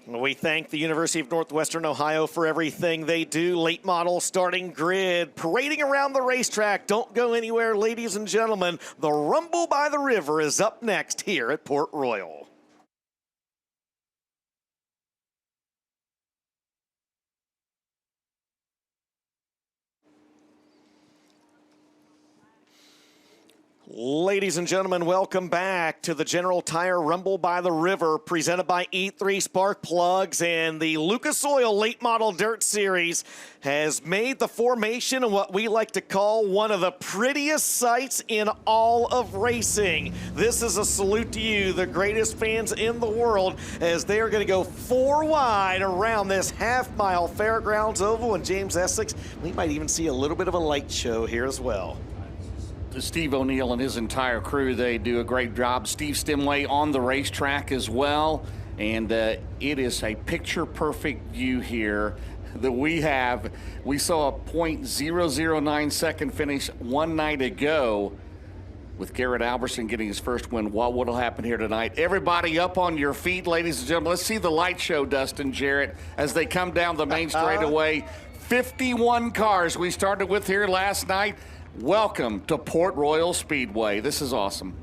We thank the University of Northwestern Ohio for everything they do. Late model starting grid, parading around the racetrack. Don't go anywhere, ladies and gentlemen. The Rumble by the River is up next here at Port Royal. Ladies and gentlemen, welcome back to the General Tire Rumble by the River, presented by E3 Spark Plugs, and the Lucas Oil Late Model Dirt Series has made the formation of what we like to call one of the prettiest sights in all of racing. This is a salute to you, the greatest fans in the world, as they are going to go 4 wide around this half-mile Fairgrounds Oval. And James Essex, we might even see a little bit of a light show here as well. Steve O'Neill and his entire crew, they do a great job. Steve Stimway on the racetrack as well. And it is a picture-perfect view here that we have. We saw a .009 second finish one night ago with Garrett Alberson getting his first win. What will happen here tonight? Everybody up on your feet, ladies and gentlemen. Let's see the light show, Dustin Jarrett, as they come down the main straightaway. 51 cars we started with here last night. Welcome to Port Royal Speedway. This is awesome.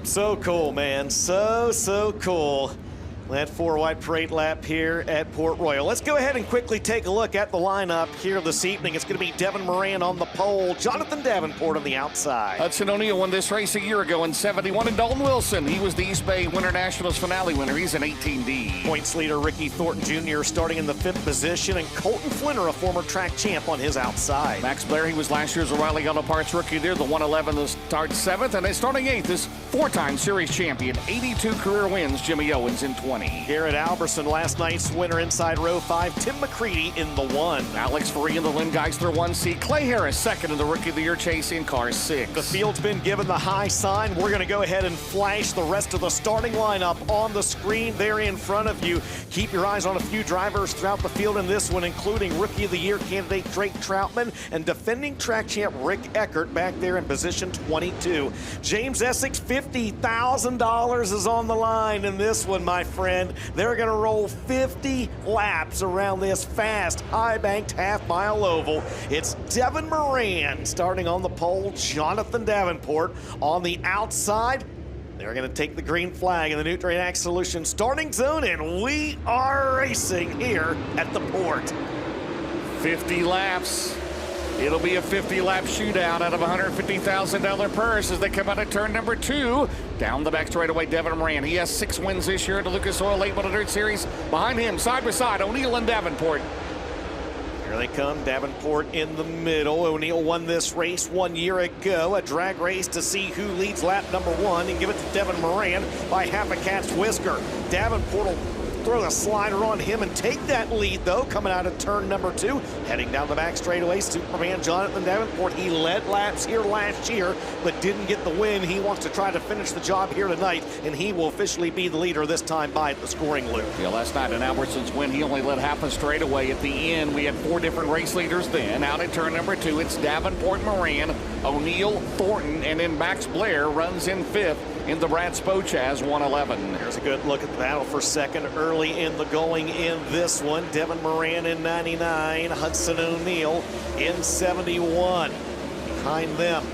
So cool, man. So cool. That 4-wide parade lap here at Port Royal. Let's go ahead and quickly take a look at the lineup here this evening. It's going to be Devin Moran on the pole, Jonathan Davenport on the outside. Hudson O'Neill won this race a year ago in 71, and Dalton Wilson, he was the East Bay Winter Nationals finale winner. He's an 18D. Points leader Ricky Thornton Jr. starting in the 5th position, and Colton Flinner, a former track champ, on his outside. Max Blair, he was last year's O'Reilly Auto Parts rookie there. The 111 is starts 7th, and starting 8th is 4-time series champion, 82 career wins, Jimmy Owens in 20. Garrett Alberson, last night's winner inside row 5. Tim McCready in the 1. Alex Faree in the Lynn Geisler 1C. Clay Harris 2nd in the Rookie of the Year chase in car 6. The field's been given the high sign. We're going to go ahead and flash the rest of the starting lineup on the screen there in front of you. Keep your eyes on a few drivers throughout the field in this one, including Rookie of the Year candidate Drake Troutman and defending track champ Rick Eckert back there in position 22. James Essex, $50,000 is on the line in this one, my friend. They're going to roll 50 laps around this fast, high-banked half-mile oval. It's Devin Moran starting on the pole, Jonathan Davenport on the outside. They're going to take the green flag in the Nutrien Ag Solutions starting zone, and we are racing here at the port. 50 laps. It'll be a 50-lap shootout out of a $150,000 purse as they come out of turn number 2. Down the back straightaway, Devin Moran. He has 6 wins this year at the Lucas Oil Late Model Dirt Series. Behind him, side by side, O'Neill and Davenport. Here they come, Davenport in the middle. O'Neill won this race 1 year ago, a drag race to see who leads lap number 1 and give it to Devin Moran by half a cat's whisker. Davenport will throw the slider on him and take that lead, though, coming out of turn number 2. Heading down the back straightaway, Superman Jonathan Davenport. He led laps here last year, but didn't get the win. He wants to try to finish the job here tonight, and he will officially be the leader this time by the scoring loop. Yeah, last night in Albertson's win, he only led half a straightaway. At the end, we had 4 different race leaders then. Out at turn number 2, it's Davenport, Moran, O'Neill, Thornton, and then Max Blair runs in 5th. In the Brad Spochaz 111. There's a good look at the battle for second early in the going in this one. Devin Moran in 99, Hudson O'Neill in 71. Behind them,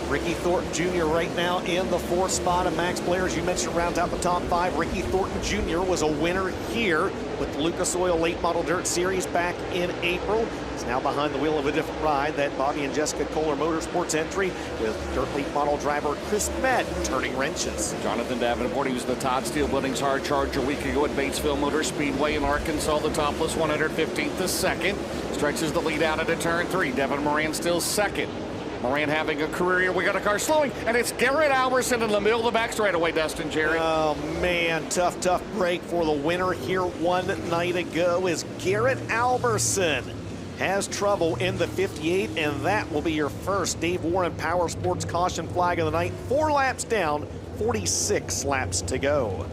Ricky Thornton Jr. right now in the 4th spot, and Max Blair, as you mentioned, rounds out the top 5. Ricky Thornton Jr. was a winner here with the Lucas Oil Late Model Dirt Series back in April. He's now behind the wheel of a different ride, that Bobby and Jessica Kohler Motorsports entry with Dirt Late Model driver Chris Madden turning wrenches. Jonathan Davenport, he was the Todd Steele Buildings Hard Charger a week ago at Batesville Motor Speedway in Arkansas, the topless 115th to 2nd. Stretches the lead out into turn 3. Devin Moran still 2nd. Moran having a career year. We got a car slowing, and it's Garrett Alberson in the middle of the back straightaway, Dustin Jarrett. Oh, man, tough break for the winner here one night ago is Garrett Alberson. Has trouble in the 58, and that will be your first Dave Warren Power Sports caution flag of the night. 4 laps down, 46 laps to go.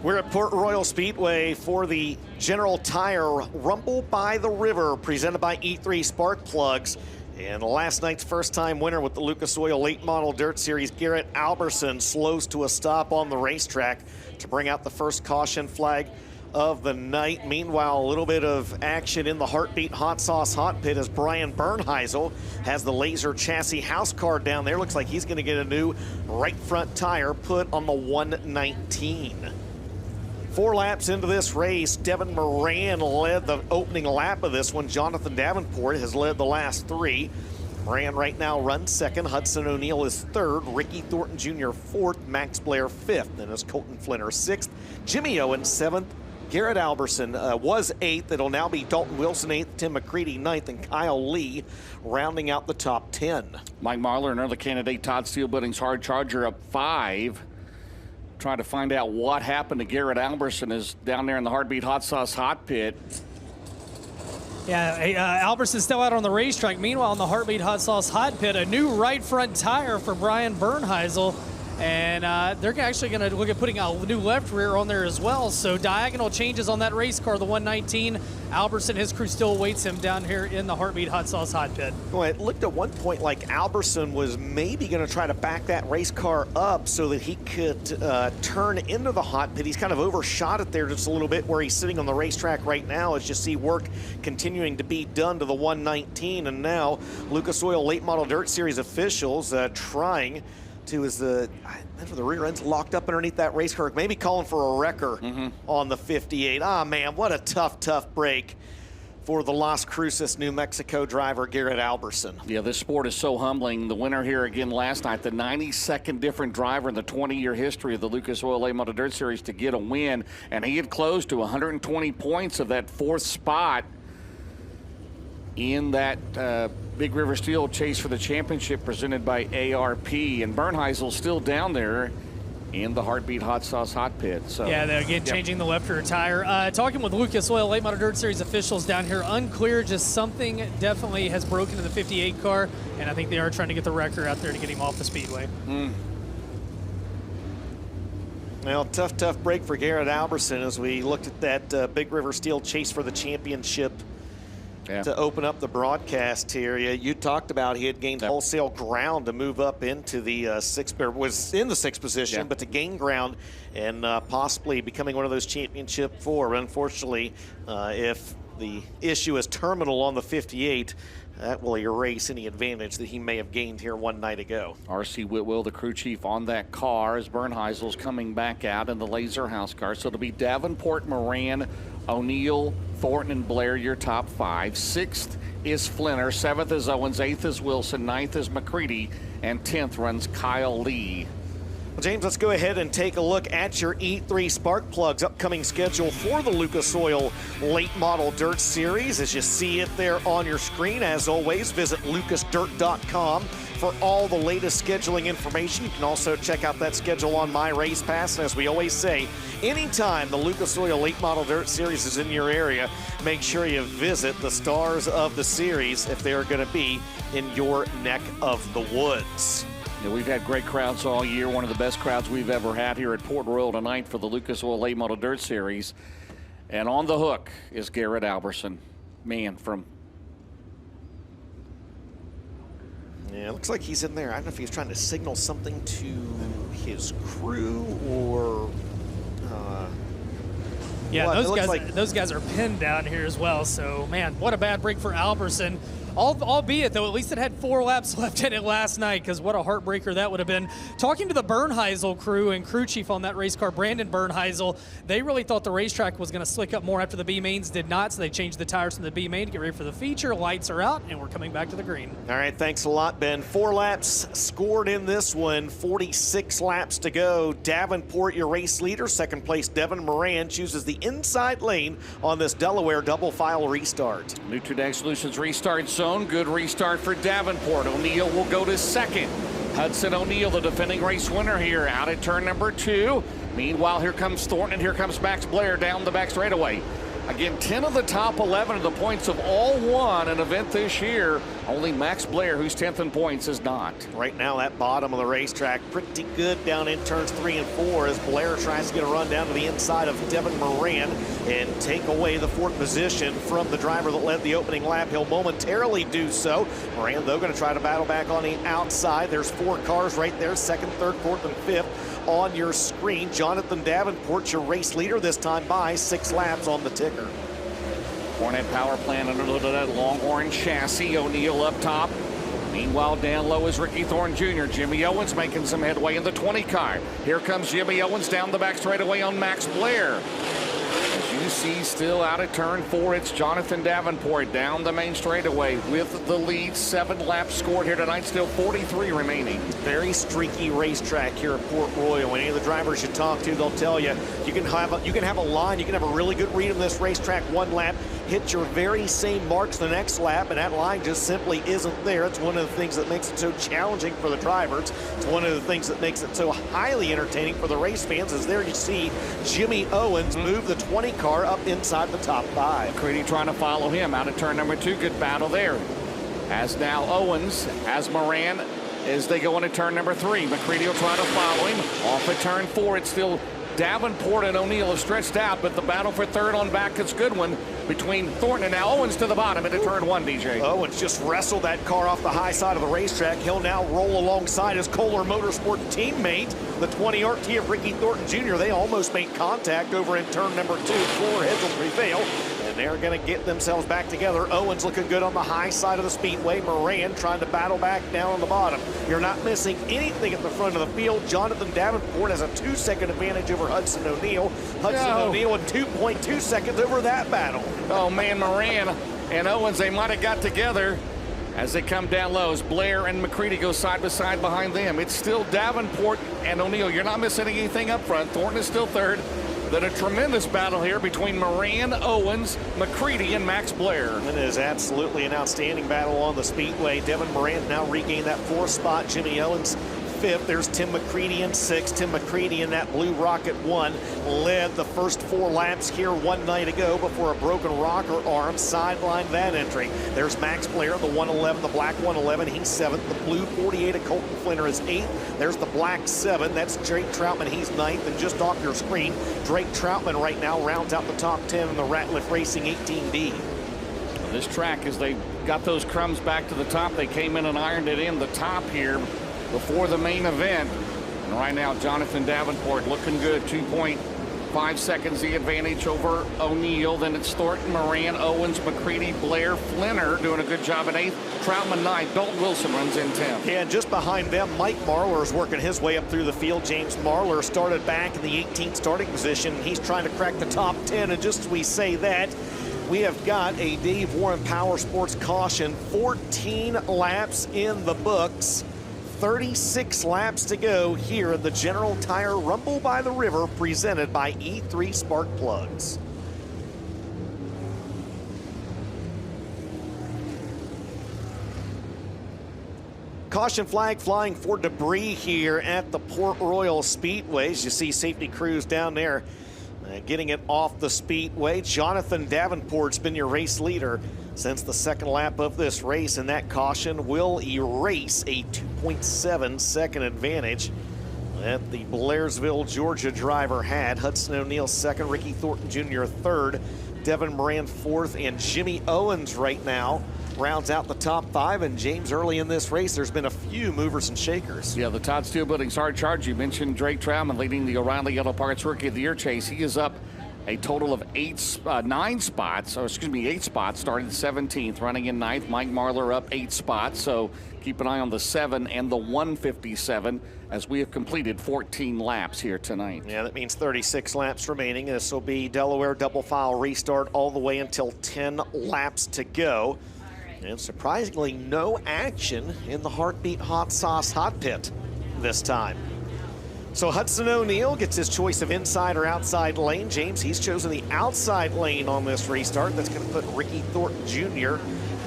We're at Port Royal Speedway for the General Tire Rumble by the River, presented by E3 Spark Plugs. And last night's first-time winner with the Lucas Oil Late Model Dirt Series, Garrett Alberson, slows to a stop on the racetrack to bring out the first caution flag of the night. Meanwhile, a little bit of action in the Heartbeat Hot Sauce Hot Pit as Brian Bernheisel has the laser chassis house car down there. Looks like he's going to get a new right front tire put on the 119. 4 laps into this race, Devin Moran led the opening lap of this one. Jonathan Davenport has led the last 3. Moran right now runs second. Hudson O'Neal is third. Ricky Thornton Jr. fourth. Max Blair fifth. Then is Colton Flinner sixth. Jimmy Owens seventh. Garrett Alberson was 8th. It'll now be Dalton Wilson 8th, Tim McCready 9th, and Kyle Lee rounding out the top 10. Mike Marlar, another candidate, Todd Steelbuilding's hard charger up 5. Trying to find out what happened to Garrett Alberson is down there in the Heartbeat Hot Sauce Hot Pit. Yeah, Alberson's still out on the racetrack. Meanwhile, in the Heartbeat Hot Sauce Hot Pit, a new right front tire for Brian Bernheisel. And they're actually going to look at putting a new left rear on there as well. So diagonal changes on that race car, the 119. Alberson, his crew still awaits him down here in the Heartbeat Hot Sauce Hot Pit. Well, it looked at one point like Alberson was maybe going to try to back that race car up so that he could turn into the hot pit. He's kind of overshot it there just a little bit where he's sitting on the racetrack right now, as you see work continuing to be done to the 119. And now Lucas Oil Late Model Dirt Series officials trying to, as the rear end's locked up underneath that race car, maybe calling for a wrecker on the 58. Ah, man, what a tough break for the Las Cruces, New Mexico driver, Garrett Alberson. Yeah, this sport is so humbling. The winner here again last night, the 92nd different driver in the 20-year history of the Lucas Oil Late Model Dirt Series to get a win, and he had close to 120 points of that 4th spot in that Big River Steel chase for the championship presented by ARP. And Bernheisel's still down there in the Heartbeat Hot Sauce Hot Pit. So yeah, they're again changing the left rear tire. Talking with Lucas Oil Late Model Dirt Series officials down here, unclear, just something definitely has broken in the 58 car, and I think they are trying to get the wrecker out there to get him off the speedway. Well, tough break for Garrett Alberson as we looked at that Big River Steel chase for the championship. Yeah. To open up the broadcast here, you talked about he had gained wholesale ground to move up into the was in the 6th position, but to gain ground and possibly becoming one of those championship 4. But unfortunately, if the issue is terminal on the 58, that will erase any advantage that he may have gained here one night ago. R.C. Whitwell, the crew chief on that car, as Bernheisel's coming back out in the Laser House car. So it'll be Davenport, Moran, O'Neal, Thornton, and Blair, your top 5. 6th is Flinner, 7th is Owens, 8th is Wilson, 9th is McCready, and 10th runs Kyle Lee. Well, James, let's go ahead and take a look at your E3 Spark Plugs upcoming schedule for the Lucas Oil Late Model Dirt Series. As you see it there on your screen, as always, visit lucasdirt.com for all the latest scheduling information. You can also check out that schedule on My Race Pass. And as we always say, anytime the Lucas Oil Late Model Dirt Series is in your area, make sure you visit the stars of the series if they're going to be in your neck of the woods. Yeah, we've had great crowds all year. One of the best crowds we've ever had here at Port Royal tonight for the Lucas Oil Late Model Dirt Series. And on the hook is Garrett Alberson. Man, from... Yeah, it looks like he's in there. I don't know if he's trying to signal something to his crew or... yeah, those guys are pinned down here as well. So, man, what a bad break for Alberson. Albeit, though, at least it had 4 laps left in it last night, because what a heartbreaker that would have been. Talking to the Bernheisel crew and crew chief on that race car, Brandon Bernheisel, they really thought the racetrack was going to slick up more after the B mains did not, so they changed the tires from the B main to get ready for the feature. Lights are out, and we're coming back to the green. All right, thanks a lot, Ben. 4 laps scored in this one, 46 laps to go. Davenport, your race leader. 2nd place, Devin Moran, chooses the inside lane on this Delaware double file restart. Nutrien Solutions restart zone. Good restart for Davenport. O'Neal will go to 2nd. Hudson O'Neal, the defending race winner here, out at turn number 2. Meanwhile, here comes Thornton and here comes Max Blair down the back straightaway. Again, 10 of the top 11 of the points have all won an event this year. Only Max Blair, who's 10th in points, is not. Right now, that bottom of the racetrack, pretty good down in turns 3 and 4 as Blair tries to get a run down to the inside of Devin Moran and take away the 4th position from the driver that led the opening lap. He'll momentarily do so. Moran, though, going to try to battle back on the outside. There's 4 cars right there, 2nd, 3rd, 4th, and 5th on your screen. Jonathan Davenport, your race leader this time by 6 laps on the ticker. Hornet power plant under that long orange chassis. O'Neal up top. Meanwhile, down low is Ricky Thornton Jr. Jimmy Owens making some headway in the 20 car. Here comes Jimmy Owens down the back straightaway on Max Blair. As you see, still out of turn 4, it's Jonathan Davenport down the main straightaway with the lead. 7 laps scored here tonight, still 43 remaining. Very streaky racetrack here at Port Royal. Any of the drivers you talk to, they'll tell you you can have a line, you can have a really good read on this racetrack one lap, hit your very same marks the next lap, and that line just simply isn't there. It's one of the things that makes it so challenging for the drivers. It's one of the things that makes it so highly entertaining for the race fans. As there you see Jimmy Owens move the 20 car up inside the top 5. McCready trying to follow him out of turn number 2. Good battle there. As now Owens has Moran as they go into turn number 3. McCready will try to follow him. Off at turn 4, it's still Davenport and O'Neal are stretched out, but the battle for 3rd on back is a good one between Thornton and now Owens to the bottom into turn 1, DJ. Owens just wrestled that car off the high side of the racetrack. He'll now roll alongside his Kohler Motorsport teammate, the 20 RT of Ricky Thornton Jr. They almost made contact over in turn number 2. Cooler heads will prevail, and they're going to get themselves back together. Owens looking good on the high side of the speedway. Moran trying to battle back down on the bottom. You're not missing anything at the front of the field. Jonathan Davenport has a 2-second advantage over Hudson O'Neal. O'Neal with 2.2 seconds over that battle. Oh man, Moran and Owens, they might have got together as they come down low. As Blair and McCready go side by side behind them. It's still Davenport and O'Neal. You're not missing anything up front. Thornton is still 3rd. Then a tremendous battle here between Moran, Owens, McCready, and Max Blair. It is absolutely an outstanding battle on the speedway. Devin Moran now regained that 4th spot. Jimmy Owens 5th. There's Tim McCready in 6th. Tim McCready in that blue Rocket 1 led the first 4 laps here one night ago before a broken rocker arm sidelined that entry. There's Max Blair, the 111, the black 111. He's 7th. The blue 48 of Colton Flinner is 8th. There's the black 7. That's Drake Troutman. He's 9th. And just off your screen, Drake Troutman right now rounds out the top 10 in the Ratliff Racing 18D. This track, as they got those crumbs back to the top, they came in and ironed it in the top here before the main event. And right now, Jonathan Davenport looking good. 2.5 seconds the advantage over O'Neal. Then it's Thornton, Moran, Owens, McCready, Blair, Flinner doing a good job in 8th. Troutman 9th. Dalton Wilson runs in 10th. Yeah, and just behind them, Mike Marlar is working his way up through the field. James Marlar started back in the 18th starting position. He's trying to crack the top 10. And just as we say that, we have got a Dave Warren Power Sports caution. 14 laps in the books. 36 laps to go here at the General Tire Rumble by the River, presented by E3 Spark Plugs. Caution flag flying for debris here at the Port Royal Speedway. As you see safety crews down there getting it off the speedway. Jonathan Davenport's been your race leader since the 2nd lap of this race, and that caution will erase a 2.7 second advantage that the Blairsville, Georgia driver had. Hudson O'Neal 2nd, Ricky Thornton Jr. 3rd, Devin Moran 4th, and Jimmy Owens right now rounds out the top 5. And James, early in this race, there's been a few movers and shakers. Yeah, the Todd Steel Building's hard charge. You mentioned Drake Troutman leading the O'Reilly Yellow Parts Rookie of the Year chase. He is up a total of 8 spots, starting 17th, running in 9th. Mike Marlar up 8 spots, so keep an eye on the 7 and the 157 as we have completed 14 laps here tonight. Yeah, that means 36 laps remaining. This will be Delaware double file restart all the way until 10 laps to go. And surprisingly, no action in the Heartbeat Hot Sauce Hot Pit this time. So Hudson O'Neal gets his choice of inside or outside lane. James, he's chosen the outside lane on this restart. That's going to put Ricky Thornton Jr.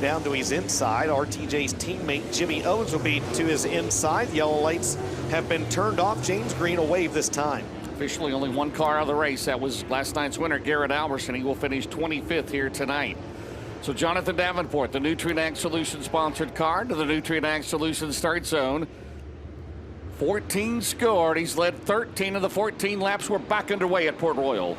down to his inside. RTJ's teammate Jimmy Owens will be to his inside. Yellow lights have been turned off. James Green will wave this time. Officially only one car out of the race. That was last night's winner, Garrett Alberson. He will finish 25th here tonight. So Jonathan Davenport, the Nutrient Ag Solutions sponsored car to the Nutrient Ag Solutions start zone. 14 scored. He's led 13 of the 14 laps. We're back underway at Port Royal.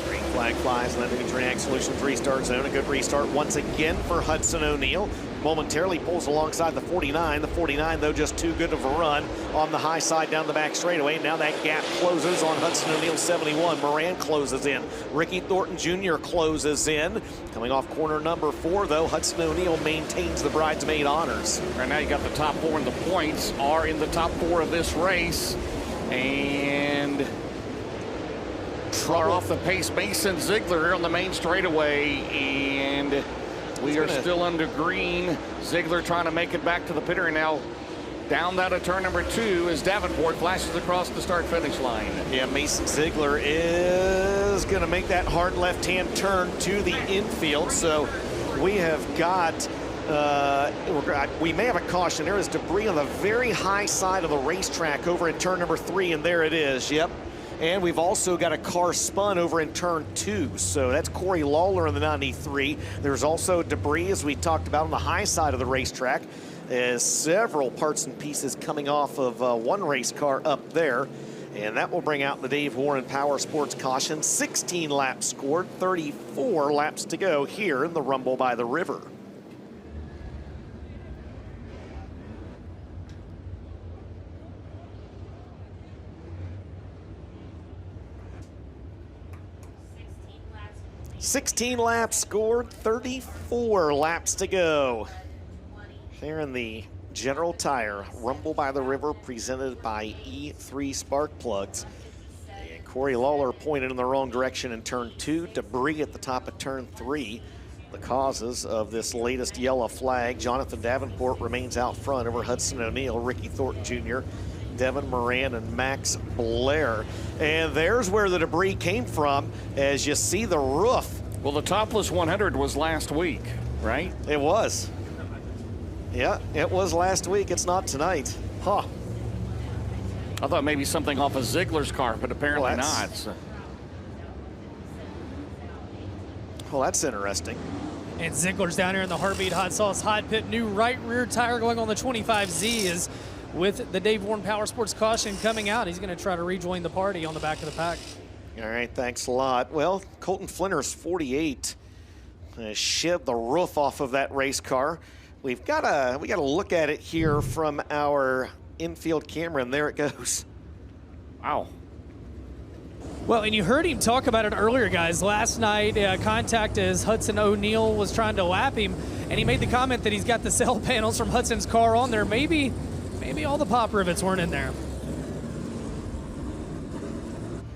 Green flag flies in the Nutrient Ag Solutions restart zone. A good restart once again for Hudson O'Neal. Momentarily pulls alongside the 49. The 49, though, just too good of a run on the high side down the back straightaway. Now that gap closes on Hudson O'Neal 71. Moran closes in. Ricky Thornton Jr. closes in. Coming off corner number 4, though, Hudson O'Neal maintains the bridesmaid honors. Right now you got the top 4, and the points are in the top 4 of this race. And far off the pace, Mason Ziegler here on the main straightaway, and we are still under green. Ziegler trying to make it back to the pit area now. Down that of turn number 2 as Davenport flashes across the start-finish line. Yeah, Mason Ziegler is going to make that hard left-hand turn to the infield. So we have got, we may have a caution. There is debris on the very high side of the racetrack over in turn number 3, and there it is. Yep. And we've also got a car spun over in turn 2. So that's Corey Lawler in the 93. There's also debris, as we talked about, on the high side of the racetrack. As several parts and pieces coming off of one race car up there. And that will bring out the Dave Warren Power Sports caution. 16 laps scored, 34 laps to go here in the Rumble by the River. $16 laps scored, 34 laps to go. Here in the General Tire Rumble by the River, presented by E3 Spark Plugs. And Corey Lawler pointed in the wrong direction in turn 2. Debris at the top of turn 3. The causes of this latest yellow flag. Jonathan Davenport remains out front over Hudson O'Neal, Ricky Thornton Jr., Devin Moran, and Max Blair. And there's where the debris came from, as you see the roof. Well, the topless 100 was last week, right? It was. Yeah, it was last week. It's not tonight. Huh. I thought maybe something off of Ziegler's car, but apparently not. So. Well, that's interesting. And Ziegler's down here in the Heartbeat Hot Sauce Hot Pit. New right rear tire going on the 25Z is with the Dave Warren Power Sports caution coming out. He's going to try to rejoin the party on the back of the pack. All right, thanks a lot. Well, Colton Flinter's 48 shivved the roof off of that race car. We got to look at it here from our infield camera, and there it goes. Wow. Well, and you heard him talk about it earlier, guys. Last night, contact as Hudson O'Neal was trying to lap him, and he made the comment that he's got the cell panels from Hudson's car on there. Maybe all the pop rivets weren't in there.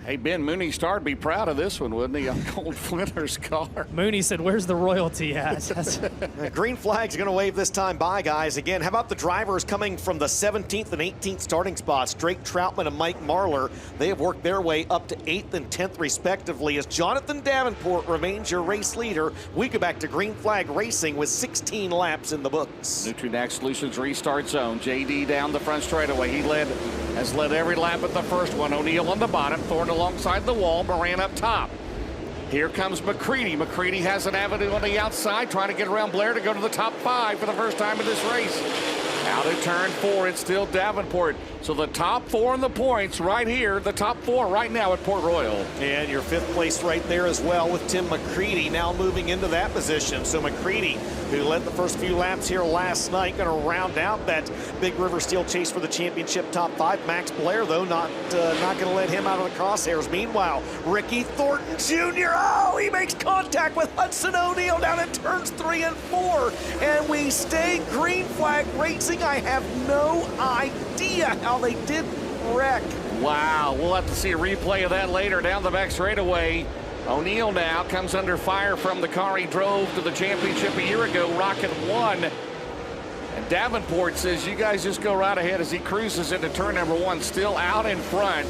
Hey, Ben, Mooney Star'd be proud of this one, wouldn't he, on Colt Flinter's car? Mooney said, where's the royalty at? Green flag's going to wave this time by, guys. Again, how about the drivers coming from the 17th and 18th starting spots? Drake Troutman and Mike Marlar, they have worked their way up to 8th and 10th, respectively, as Jonathan Davenport remains your race leader. We go back to green flag racing with 16 laps in the books. Nutrient Ag Solutions restart zone. JD down the front straightaway. He has led every lap at the first one. O'Neal on the bottom, Thornton alongside the wall, Moran up top. Here comes McCready. McCready has an avenue on the outside, trying to get around Blair to go to the top 5 for the first time in this race. Out of turn 4, it's still Davenport. So the top 4 in the points right here, the top 4 right now at Port Royal. And your 5th place right there as well with Tim McCready now moving into that position. So McCready, who led the first few laps here last night, going to round out that Big River Steel chase for the championship top 5. Max Blair, though, not going to let him out of the crosshairs. Meanwhile, Ricky Thornton Jr., he makes contact with Hudson O'Neal down at turns 3 and 4. And we stay green flag racing. I have no idea how they did wreck. Wow, we'll have to see a replay of that later down the back straightaway. O'Neal now comes under fire from the car he drove to the championship a year ago, Rocket 1. And Davenport says, you guys just go right ahead as he cruises into turn number 1, still out in front.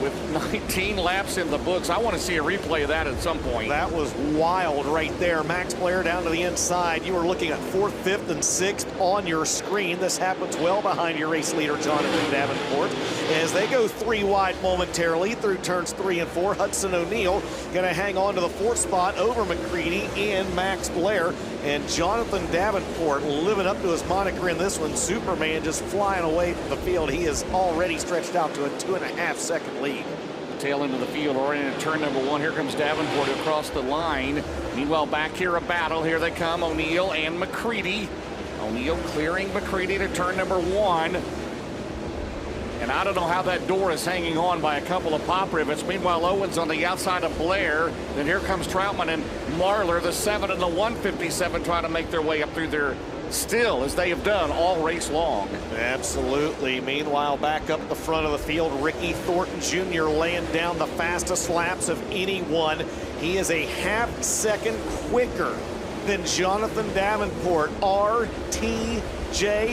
with 19 laps in the books. I want to see a replay of that at some point. That was wild right there. Max Blair down to the inside. You were looking at 4th, 5th, and 6th on your screen. This happens well behind your race leader, Jonathan Davenport. As they go 3 wide momentarily through turns 3 and 4, Hudson O'Neal going to hang on to the 4th spot over McCready and Max Blair. And Jonathan Davenport living up to his moniker in this one. Superman just flying away from the field. He is already stretched out to a 2.5-second lead. Tail into the field, or into turn number 1. Here comes Davenport across the line. Meanwhile, back here a battle. Here they come, O'Neal and McCready. O'Neal clearing McCready to turn number 1. And I don't know how that door is hanging on by a couple of pop rivets. Meanwhile, Owens on the outside of Blair. Then here comes Troutman and Marlar, the 7 and the 157, trying to make their way up through there still, as they have done all race long. Absolutely. Meanwhile, back up the front of the field, Ricky Thornton Jr. laying down the fastest laps of anyone. He is a 1/2 second quicker than Jonathan Davenport. RTJ,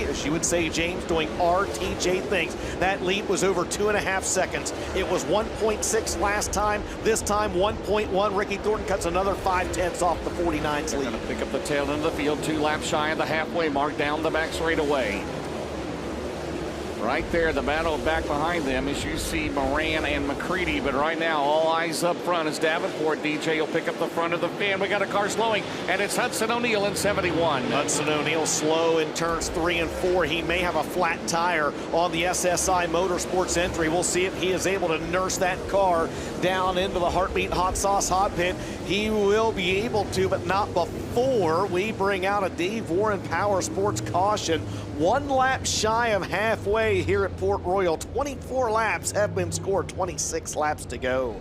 as you would say, James, doing RTJ things. That lead was over 2.5 seconds. It was 1.6 last time. This time 1.1. Ricky Thornton cuts another 5/10 off the 49's lead. Going to pick up the tail end of the field, 2 laps shy of the halfway mark, down the back straightaway. Right there, the battle back behind them as you see Moran and McCready. But right now, all eyes up front as Davenport. DJ will pick up the front of the van. We got a car slowing, and it's Hudson O'Neal in 71. Hudson O'Neal slow in turns 3 and 4. He may have a flat tire on the SSI Motorsports entry. We'll see if he is able to nurse that car down into the Heartbeat Hot Sauce Hot Pit. He will be able to, but not before we bring out a Dave Warren Power Sports caution. 1 lap shy of halfway here at Port Royal. 24 laps have been scored, 26 laps to go.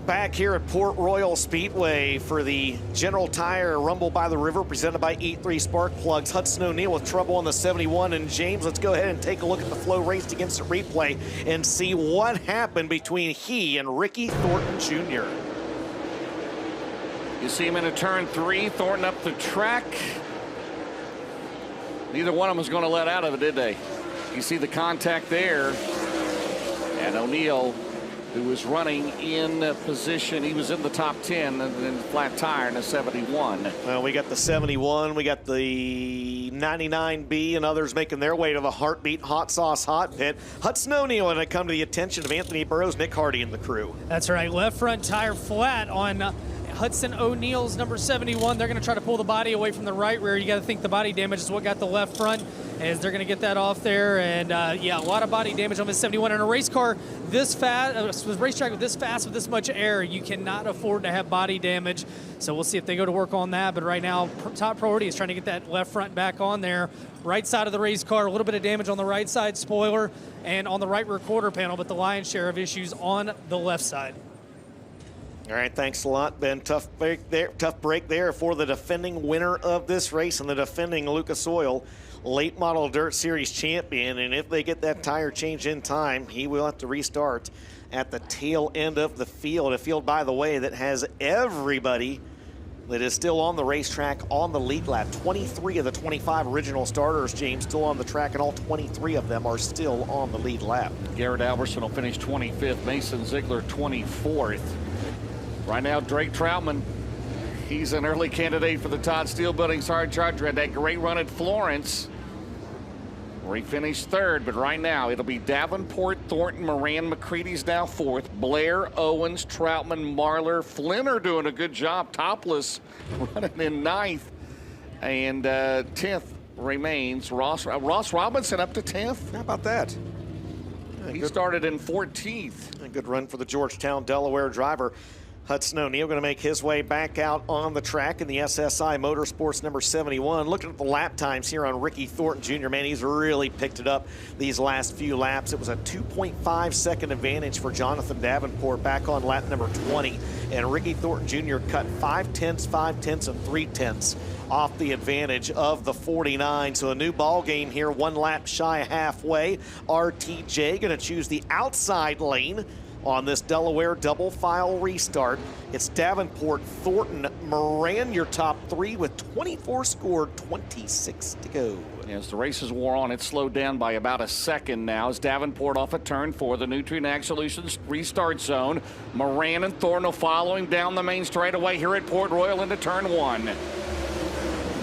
Back here at Port Royal Speedway for the General Tire Rumble by the River, presented by Eat 3 Spark Plugs. Hudson O'Neal with trouble on the 71. And James, let's go ahead and take a look at the flow race against the replay and see what happened between he and Ricky Thornton Jr. You see him into turn 3, Thornton up the track. Neither one of them was going to let out of it, did they? You see the contact there. And O'Neal, who was running in position, he was in the top 10 and then flat tire in a 71. Well, we got the 71, we got the 99B, and others making their way to the Heartbeat Hot Sauce Hot Pit. Hudson O'Neal and I come to the attention of Anthony Burrows, Nick Hardy, and the crew. That's right, left front tire flat on Hudson O'Neal's number 71. They're going to try to pull the body away from the right rear. You got to think the body damage is what got the left front, as they're going to get that off there. And yeah, a lot of body damage on this 71. In a race car this fast, a racetrack with this fast, with this much air, you cannot afford to have body damage. So we'll see if they go to work on that. But right now, top priority is trying to get that left front back on there. Right side of the race car, a little bit of damage on the right side spoiler and on the right rear quarter panel, but the lion's share of issues on the left side. All right, thanks a lot, Ben. Tough break there for the defending winner of this race and the defending Lucas Oil late model Dirt Series champion. And if they get that tire change in time, he will have to restart at the tail end of the field. A field, by the way, that has everybody that is still on the racetrack on the lead lap. 23 of the 25 original starters, James, still on the track, and all 23 of them are still on the lead lap. Garrett Alberson will finish 25th. Mason Ziegler 24th. Right now, Drake Troutman, he's an early candidate for the Todd Steel Building Sergeant Charger. Had that great run at Florence, where he finished 3rd. But right now, it'll be Davenport, Thornton, Moran, McCready's now 4th. Blair, Owens, Troutman, Marlar, Flinner doing a good job. Topless running in 9th. And 10th remains Ross Robinson up to 10th. How about that? He started in 14th. A good run for the Georgetown, Delaware driver. Hudson O'Neal going to make his way back out on the track in the SSI Motorsports number 71. Looking at the lap times here on Ricky Thornton Jr., man, he's really picked it up these last few laps. It was a 2.5 second advantage for Jonathan Davenport back on lap number 20. And Ricky Thornton Jr. cut 5/10, 5/10, and 3/10 off the advantage of the 49. So a new ball game here, 1 lap shy of halfway. RTJ going to choose the outside lane on this Delaware double file restart. It's Davenport, Thornton, Moran, your top three with 24 scored, 26 to go. As the race is wore on, it's slowed down by about a second now as Davenport off at turn 4, the Nutrien Ag Solutions restart zone. Moran and Thornton following down the main straightaway here at Port Royal into turn 1.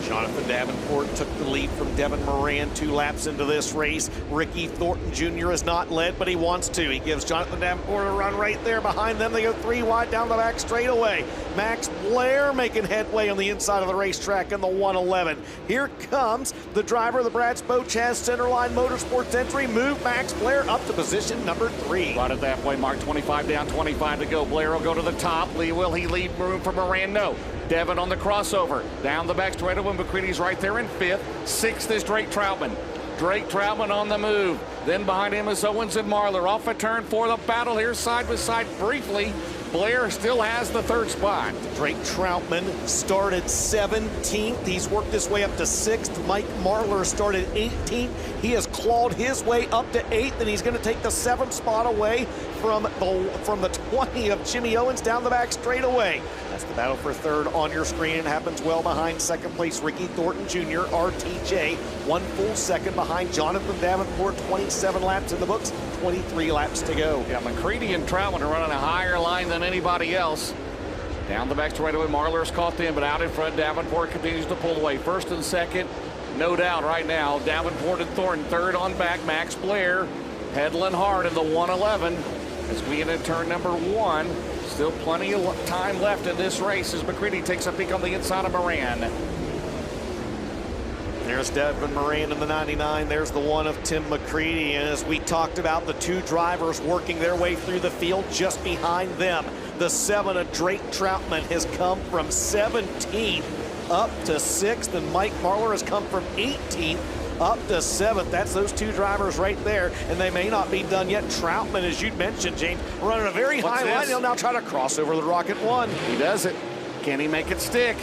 Jonathan Davenport took the lead from Devin Moran 2 laps into this race. Ricky Thornton Jr. has not led, but he wants to. He gives Jonathan Davenport a run right there. Behind them, they go 3 wide down the back straightaway. Max Blair making headway on the inside of the racetrack in the 111. Here comes the driver of the Brad's Boat Chaz Centerline Motorsports entry. Move Max Blair up to position number 3. Right at that halfway mark, 25 down, 25 to go. Blair will go to the top. Will he leave room for Moran? No. Devin on the crossover. Down the back straightaway. McCready's right there in 5th. 6th is Drake Troutman. Drake Troutman on the move. Then behind him is Owens and Marlar. Off a turn 4. The battle here side by side briefly. Blair still has the 3rd spot. Drake Troutman started 17th. He's worked his way up to 6th. Mike Marlar started 18th. He has clawed his way up to 8th, and he's going to take the 7th spot away from the 20 of Jimmy Owens down the back straightaway. That's the battle for 3rd on your screen. It happens well behind 2nd place Ricky Thornton Jr. RTJ 1 full 2nd behind Jonathan Davenport. 27 laps in the books, 23 laps to go. Yeah, McCready and Troutman are running a higher line than anybody else. Down the back straightaway, Marlar's caught them, but out in front, Davenport continues to pull away. 1st and 2nd, no doubt right now. Davenport and Thornton 3rd on back. Max Blair pedaling hard in the 111 as we enter turn number 1. Still plenty of time left in this race as McCready takes a peek on the inside of Moran. There's Devin Moran in the 99. There's the 1 of Tim McCready. And as we talked about, the 2 drivers working their way through the field just behind them. The 7 of Drake Troutman has come from 17th up to 6th, and Mike Marlar has come from 18th up to 7th. That's those 2 drivers right there, and they may not be done yet. Troutman, as you mentioned, James, running a very high line. He'll now try to cross over the Rocket 1. He does it. Can he make it stick?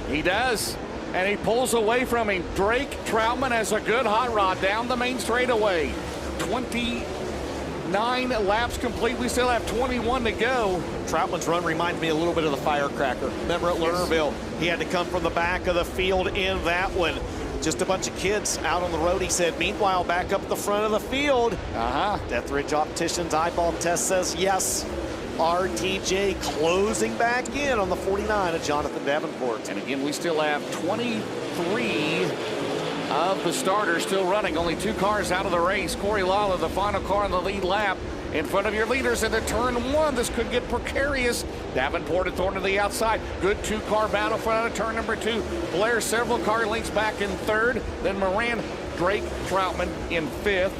He does. And he pulls away from him. Drake Troutman has a good hot rod down the main straightaway. 29 laps complete. We still have 21 to go. Troutman's run reminds me a little bit of the firecracker. Remember at Lernerville, he had to come from the back of the field in that one. Just a bunch of kids out on the road, he said. Meanwhile, back up the front of the field. Death Ridge Opticians eyeball test says yes. RTJ closing back in on the 49 of Jonathan Davenport. And again, we still have 23 of the starters still running. Only 2 cars out of the race. Corey Lawler, the final car in the lead lap. In front of your leaders into turn 1. This could get precarious. Davenport and Thornton to the outside. Good 2-car battle front of turn number 2. Blair several car lengths back in 3rd. Then Moran, Drake Troutman in 5th.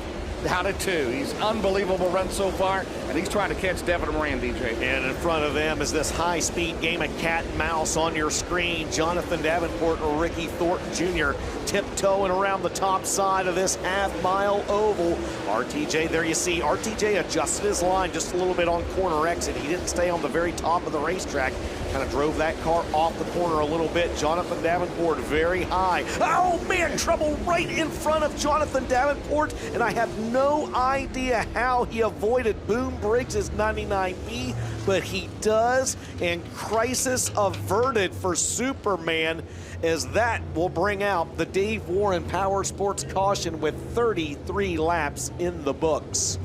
Out of 2. He's unbelievable run so far, and he's trying to catch Devin Moran, DJ. And in front of them is this high-speed game of cat and mouse on your screen. Jonathan Davenport and Ricky Thornton Jr. tiptoeing around the top side of this half-mile oval. RTJ, there you see, RTJ adjusted his line just a little bit on corner exit. He didn't stay on the very top of the racetrack. Kind of drove that car off the corner a little bit. Jonathan Davenport very high. Oh, man, trouble right in front of Jonathan Davenport, and I have no idea how he avoided Boom Briggs' 99B, but he does, and crisis averted for Superman, as that will bring out the Dave Warren Power Sports caution with 33 laps in the books.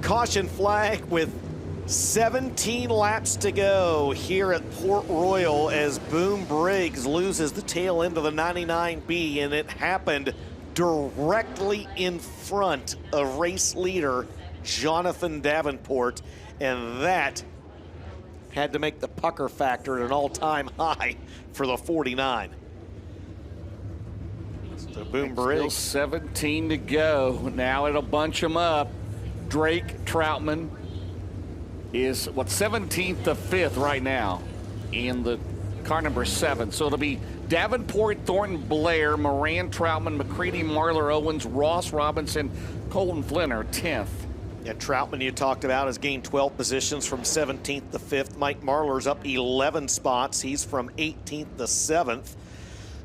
Caution flag with 17 laps to go here at Port Royal as Boom Briggs loses the tail end of the 99B, and it happened directly in front of race leader Jonathan Davenport, and that had to make the pucker factor at an all-time high for the 49. So Boom Briggs. Still 17 to go. Now it'll bunch them up. Drake Troutman is, 17th to 5th right now in the car number 7. So it'll be Davenport, Thornton, Blair, Moran, Troutman, McCready, Marlar, Owens, Ross, Robinson, Colton Flinner, 10th. And Troutman, you talked about, has gained 12 positions from 17th to 5th. Mike Marlar's up 11 spots. He's from 18th to 7th.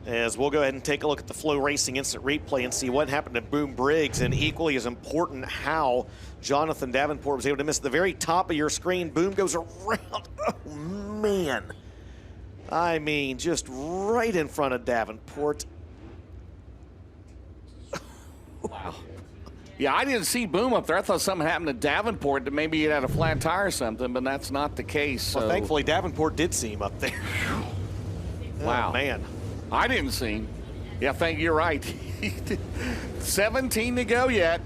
As we'll go ahead and take a look at the Flow Racing instant replay and see what happened to Boom Briggs, and equally as important, how Jonathan Davenport was able to miss. At the very top of your screen, Boom goes around. Oh, man. I mean, just right in front of Davenport. Wow. Yeah, I didn't see Boom up there. I thought something happened to Davenport, that maybe he had a flat tire or something, but that's not the case. So. Well, thankfully, Davenport did see him up there. Wow. Oh, man. I didn't see him. Yeah, you're right. 17 to go yet.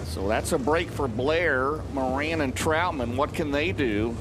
So that's a break for Blair, Moran, and Troutman. What can they do,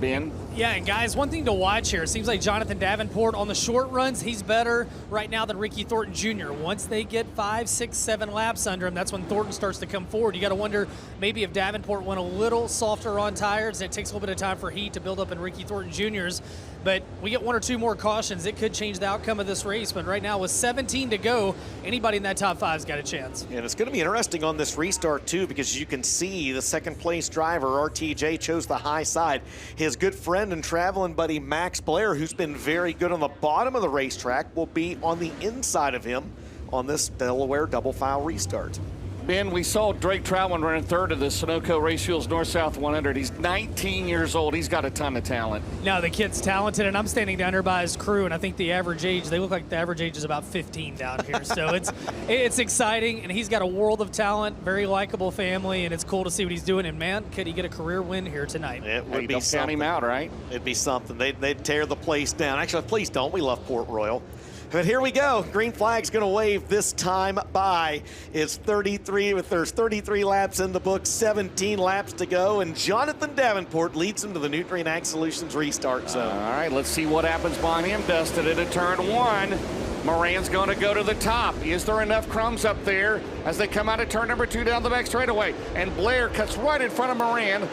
Ben? Yeah, and guys, one thing to watch here. It seems like Jonathan Davenport on the short runs, he's better right now than Ricky Thornton Jr. Once they get 5, 6, 7 laps under him, that's when Thornton starts to come forward. You got to wonder maybe if Davenport went a little softer on tires, and it takes a little bit of time for heat to build up in Ricky Thornton Jr.'s. But we get 1 or 2 more cautions. It could change the outcome of this race. But right now, with 17 to go, anybody in that top 5's got a chance. And it's going to be interesting on this restart, too, because you can see the second-place driver, RTJ, chose the high side. His good friend and traveling buddy, Max Blair, who's been very good on the bottom of the racetrack, will be on the inside of him on this Delaware double-file restart. Ben, we saw Drake Troutman running third of the Sunoco Race Fuels North-South 100. He's 19 years old. He's got a ton of talent. No, the kid's talented, and I'm standing down here by his crew, and I think the average age, they look like the average age is about 15 down here. So it's exciting, and he's got a world of talent, very likable family, and it's cool to see what he's doing. And, man, could he get a career win here tonight? It would be don't something. count him out, right? It'd be something. They'd tear the place down. Actually, please don't. We love Port Royal. But here we go. Green flag's going to wave this time by. It's 33. There's 33 laps in the book, 17 laps to go, and Jonathan Davenport leads him to the Nutrien Ag Solutions restart zone. All right, let's see what happens behind him. Dusted into turn 1. Moran's going to go to the top. Is there enough crumbs up there as they come out of turn number 2 down the back straightaway? And Blair cuts right in front of Moran.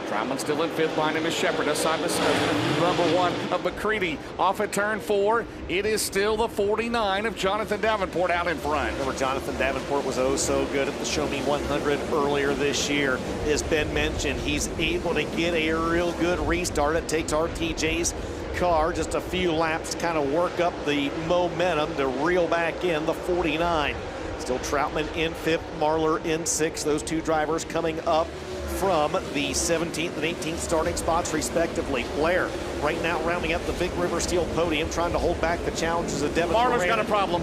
Troutman still in 5th, behind him is Shepard, aside to number 1 of McCready. Off at turn 4, it is still the 49 of Jonathan Davenport out in front. Remember, Jonathan Davenport was oh so good at the Show Me 100 earlier this year. As Ben mentioned, he's able to get a real good restart. It takes RTJ's car just a few laps to kind of work up the momentum to reel back in the 49. Still Troutman in 5th, Marlar in 6th. Those 2 drivers coming up from the 17th and 18th starting spots, respectively. Blair right now rounding up the Big River Steel podium, trying to hold back the challenges of Devin Marlar's Moran. got a problem.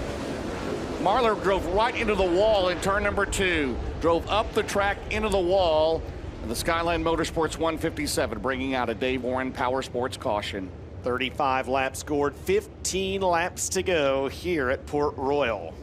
Marlar drove right into the wall in turn number 2. Drove up the track into the wall. And the Skyline Motorsports 157 bringing out a Dave Warren Power Sports caution. 35 laps scored, 15 laps to go here at Port Royal.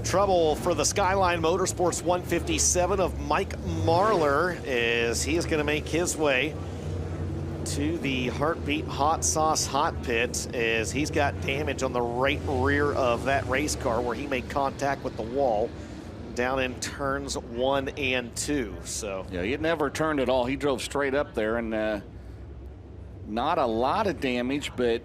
Trouble for the Skyline Motorsports 157 of Mike Marlar, as he is going to make his way to the Heartbeat Hot Sauce Hot Pit, as he's got damage on the right rear of that race car where he made contact with the wall down in turns 1 and 2. So yeah, he never turned at all. He drove straight up there, and not a lot of damage, but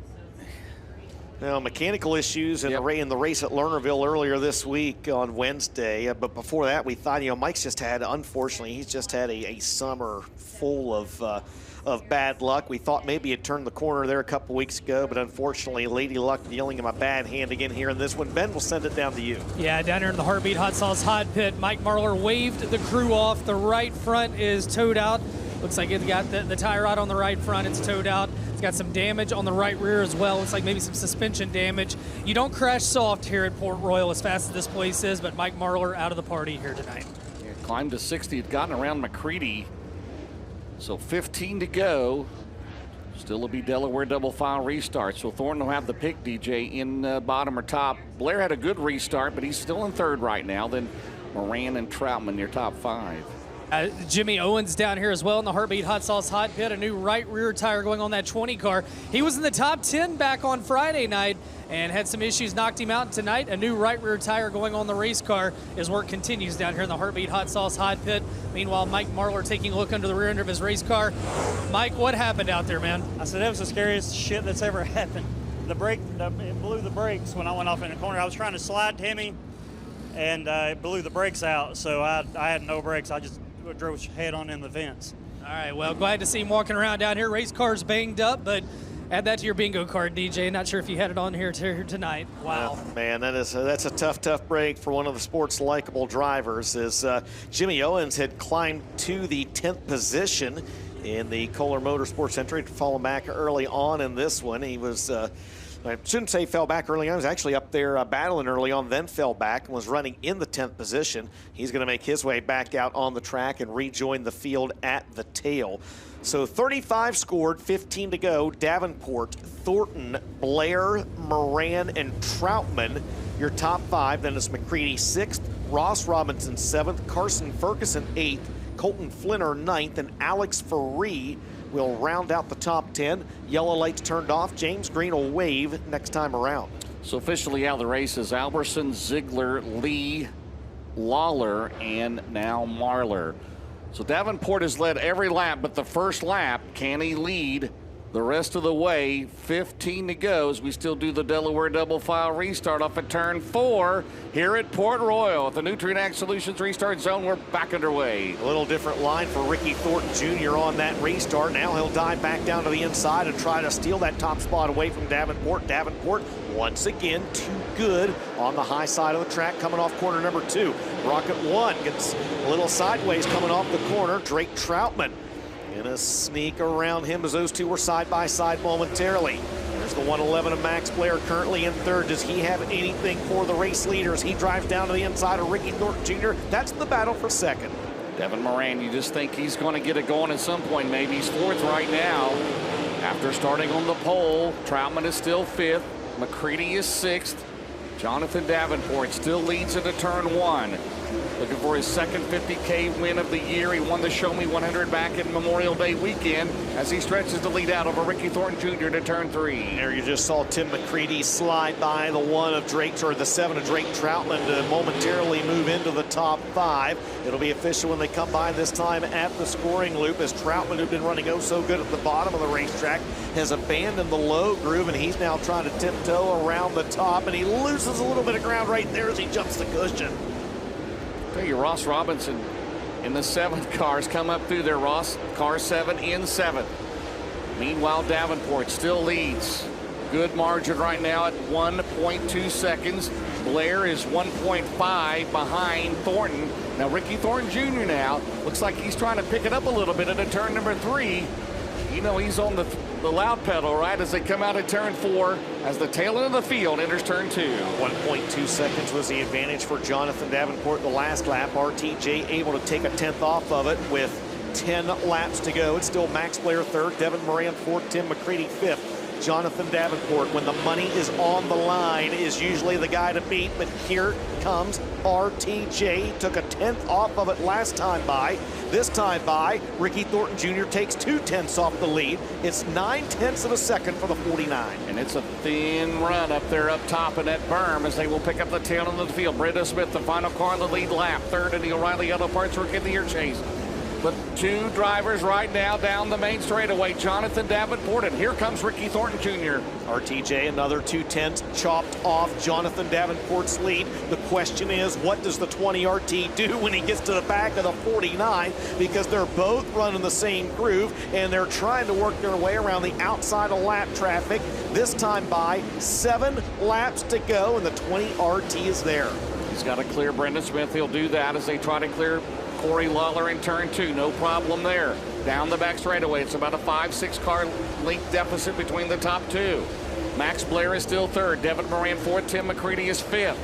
now, mechanical issues in the race at Lernerville earlier this week on Wednesday. But before that, we thought, Mike's just had, unfortunately, he's just had a summer full of bad luck. We thought maybe he'd turned the corner there a couple weeks ago, but unfortunately, Lady Luck dealing him a bad hand again here in this one. Ben, will send it down to you. Yeah, down here in the Heartbeat Hot Sauce Hot Pit, Mike Marlar waved the crew off. The right front is towed out. Looks like it got the tie rod on the right front. It's towed out. It's got some damage on the right rear as well. Looks like maybe some suspension damage. You don't crash soft here at Port Royal as fast as this place is, but Mike Marlar out of the party here tonight. Yeah, climbed to 60. Had gotten around McCready. So 15 to go. Still will be Delaware double file restart. So Thornton will have the pick, DJ, in bottom or top. Blair had a good restart, but he's still in 3rd right now. Then Moran and Troutman, your top 5. Jimmy Owens down here as well in the Heartbeat Hot Sauce Hot Pit, a new right rear tire going on that 20 car. He was in the top 10 back on Friday night and had some issues, knocked him out. Tonight, a new right rear tire going on the race car as work continues down here in the Heartbeat Hot Sauce Hot Pit. Meanwhile, Mike Marlar taking a look under the rear end of his race car. Mike, what happened out there, man? I said, that was the scariest shit that's ever happened. It blew the brakes when I went off in the corner. I was trying to slide Timmy, and it blew the brakes out. So I had no brakes. I just drove head on in the vents. All right, well, glad to see him walking around down here. Race car's banged up, but add that to your bingo card, DJ. Not sure if you had it on here tonight. Wow. Man, that's a tough break for one of the sport's likable drivers. As Jimmy Owens had climbed to the 10th position in the Kohler Motorsports entry to fall back early on in this one. He was, I shouldn't say fell back early on. He was actually up there battling early on, then fell back and was running in the 10th position. He's going to make his way back out on the track and rejoin the field at the tail. So 35 scored, 15 to go. Davenport, Thornton, Blair, Moran, and Troutman, your top 5. Then it's McCready 6th, Ross Robinson 7th, Carson Ferguson 8th, Colton Flinner 9th, and Alex Faree will round out the top 10. Yellow lights turned off. James Green will wave next time around. So officially out of the race is Alberson, Ziegler, Lee, Lawler, and now Marlar. So Davenport has led every lap but the first lap. Can he lead the rest of the way? 15 to go as we still do the Delaware double file restart off at turn 4 here at Port Royal. At the Nutrient Ag Solutions restart zone, we're back underway. A little different line for Ricky Thornton Jr. on that restart. Now he'll dive back down to the inside and try to steal that top spot away from Davenport. Davenport, once again, too good on the high side of the track coming off corner number 2. Rocket 1 gets a little sideways coming off the corner. Drake Troutman in a sneak around him as those two were side by side momentarily. There's the 111 of Max Blair currently in 3rd. Does he have anything for the race leader as he drives down to the inside of Ricky Thornton Jr.? That's the battle for 2nd. Devin Moran, you just think he's going to get it going at some point. Maybe he's 4th right now. After starting on the pole, Troutman is still 5th. McCready is 6th. Jonathan Davenport still leads into turn 1. Looking for his second 50K win of the year. He won the Show Me 100 back in Memorial Day weekend as he stretches the lead out over Ricky Thornton Jr. to turn 3. There you just saw Tim McCready slide by the 7 of Drake Troutman to momentarily move into the top 5. It'll be official when they come by this time at the scoring loop as Troutman, who'd been running oh so good at the bottom of the racetrack, has abandoned the low groove and he's now trying to tiptoe around the top, and he loses a little bit of ground right there as he jumps the cushion. Tell you, Ross Robinson in the 7th cars come up through there. Ross, car 7 in 7th. Meanwhile, Davenport still leads. Good margin right now at 1.2 seconds. Blair is 1.5 behind Thornton. Now, Ricky Thornton Jr. now looks like he's trying to pick it up a little bit into turn number 3. You know, he's on the loud pedal, right, as they come out of turn 4 as the tail end of the field enters turn 2. 1.2 seconds was the advantage for Jonathan Davenport the last lap. RTJ able to take a 10th off of it with 10 laps to go. It's still Max Blair 3rd, Devin Moran 4th, Tim McCready 5th. Jonathan Davenport, when the money is on the line, is usually the guy to beat, but here comes RTJ. Took a 10th off of it last time by. This time by, Ricky Thornton Jr. takes 2/10 off the lead. It's 9/10 of a second for the 49. And it's a thin run up there up top in that berm as they will pick up the tail end of the field. Brenda Smith, the final car on the lead lap. 3rd in the O'Reilly Auto Parts Rookie of the Year chase. But 2 drivers right now down the main straightaway. Jonathan Davenport, and here comes Ricky Thornton Jr. RTJ, another 2/10 chopped off Jonathan Davenport's lead. The question is, what does the 20 RT do when he gets to the back of the 49? Because they're both running the same groove, and they're trying to work their way around the outside of lap traffic. This time by 7 laps to go, and the 20 RT is there. He's got to clear Brendan Smith. He'll do that as they try to clear Corey Lawler in turn 2. No problem there. Down the back straightaway. It's about a 5-6 car length deficit between the top 2. Max Blair is still 3rd. Devin Moran 4th. Tim McCready is 5th.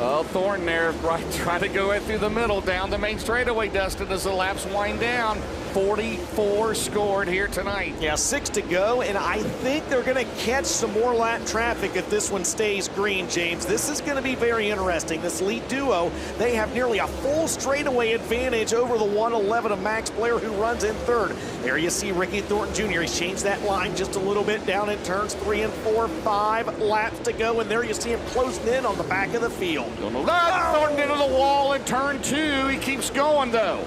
Oh, Thornton there, right, trying to go right through the middle, down the main straightaway, Dustin, as the laps wind down. 44 scored here tonight. Yeah, 6 to go, and I think they're going to catch some more lap traffic if this one stays green, James. This is going to be very interesting. This lead duo, they have nearly a full straightaway advantage over the 111 of Max Blair, who runs in third. There you see Ricky Thornton Jr. He's changed that line just a little bit down in turns 3 and 4, 5 laps to go, and there you see him closing in on the back of the field. Thornton into the wall in turn 2. He keeps going, though.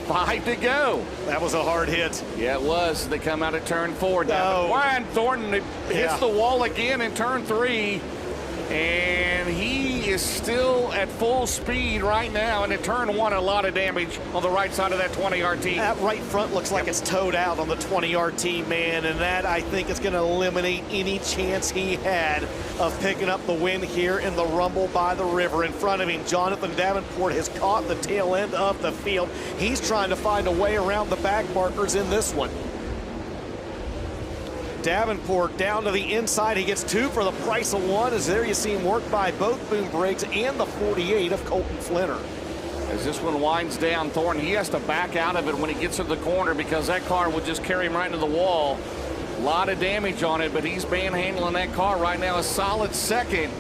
5 to go. That was a hard hit. Yeah, it was. They come out of turn 4. No. Ryan Thornton hits the wall again in turn 3. And he is still at full speed right now. And in turn 1, a lot of damage on the right side of that 20 RT. That right front looks like it's towed out on the 20 RT, man. And that, I think, is going to eliminate any chance he had of picking up the win here in the Rumble by the River. In front of him, Jonathan Davenport has caught the tail end of the field. He's trying to find a way around the back markers in this one. Davenport down to the inside. He gets 2 for the price of 1. As there you see him work by both Boone Briggs and the 48 of Colton Flinner. As this one winds down, Thornton, he has to back out of it when he gets in the corner because that car will just carry him right into the wall. A lot of damage on it, but he's manhandling that car right now. A solid second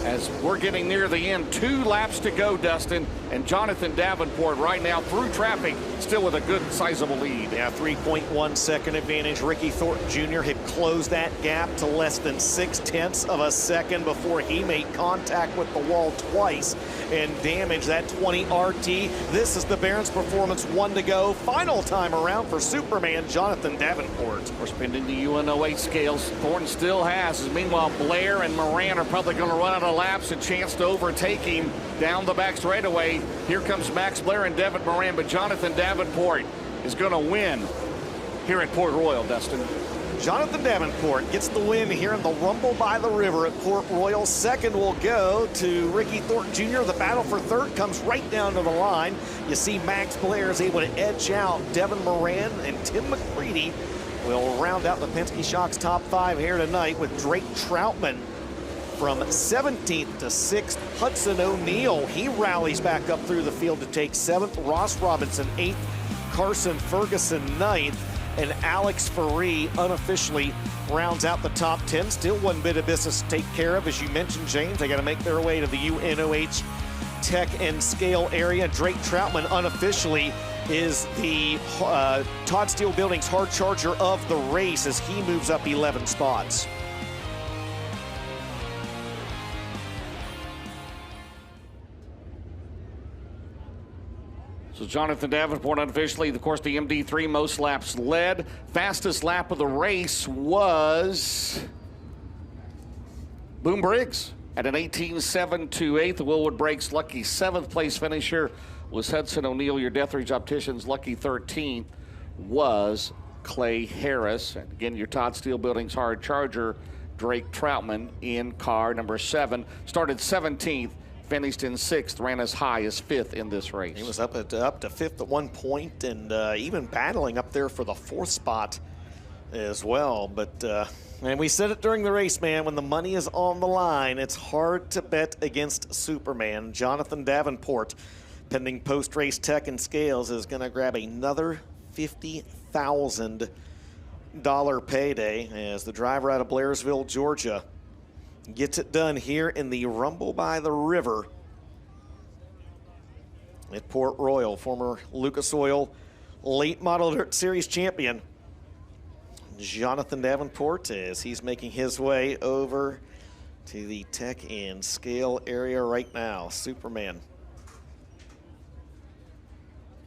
as we're getting near the end. 2 laps to go, Dustin, and Jonathan Davenport right now through traffic, still with a good sizable lead. Yeah, 3.1 second advantage. Ricky Thornton Jr. had closed that gap to less than 0.6 of a second before he made contact with the wall twice and damaged that 20 RT. This is the Barron's Performance 1 to go. Final time around for Superman Jonathan Davenport. We're spinning the UNO8 scales. Thornton still has. Meanwhile, Blair and Moran are probably going to run out of laps, a chance to overtake him down the back straightaway. Here comes Max Blair and Devin Moran, but Jonathan Davenport is going to win here at Port Royal, Dustin. Jonathan Davenport gets the win here in the Rumble by the River at Port Royal. Second will go to Ricky Thornton Jr. The battle for third comes right down to the line. You see Max Blair is able to edge out Devin Moran, and Tim McCready will round out the Penske Shocks top 5 here tonight with Drake Troutman from 17th to 6th. Hudson O'Neal, he rallies back up through the field to take 7th. Ross Robinson 8th. Carson Ferguson 9th. And Alex Ferree unofficially rounds out the top 10. Still one bit of business to take care of. As you mentioned, James, they got to make their way to the UNOH Tech and Scale area. Drake Troutman unofficially is the Todd Steel Building's hard charger of the race as he moves up 11 spots. So Jonathan Davenport unofficially, of course, the MD3 most laps led. Fastest lap of the race was Boone Briggs at an 18.728. The Willwood Brakes lucky 7th place finisher was Hudson O'Neal. Your Deathridge Opticians lucky 13th was Clay Harris. And again, your Todd Steel Building's hard charger, Drake Troutman, in car number 7. Started 17th. Finished in 6th, ran as high as 5th in this race. He was up to 5th at one point, and even battling up there for the 4th spot as well. But and we said it during the race, man, when the money is on the line, it's hard to bet against Superman. Jonathan Davenport, pending post-race tech and scales, is going to grab another $50,000 payday as the driver out of Blairsville, Georgia, gets it done here in the Rumble by the River at Port Royal. Former Lucas Oil late model dirt series champion Jonathan Davenport, as he's making his way over to the Tech and Scale area right now. Superman.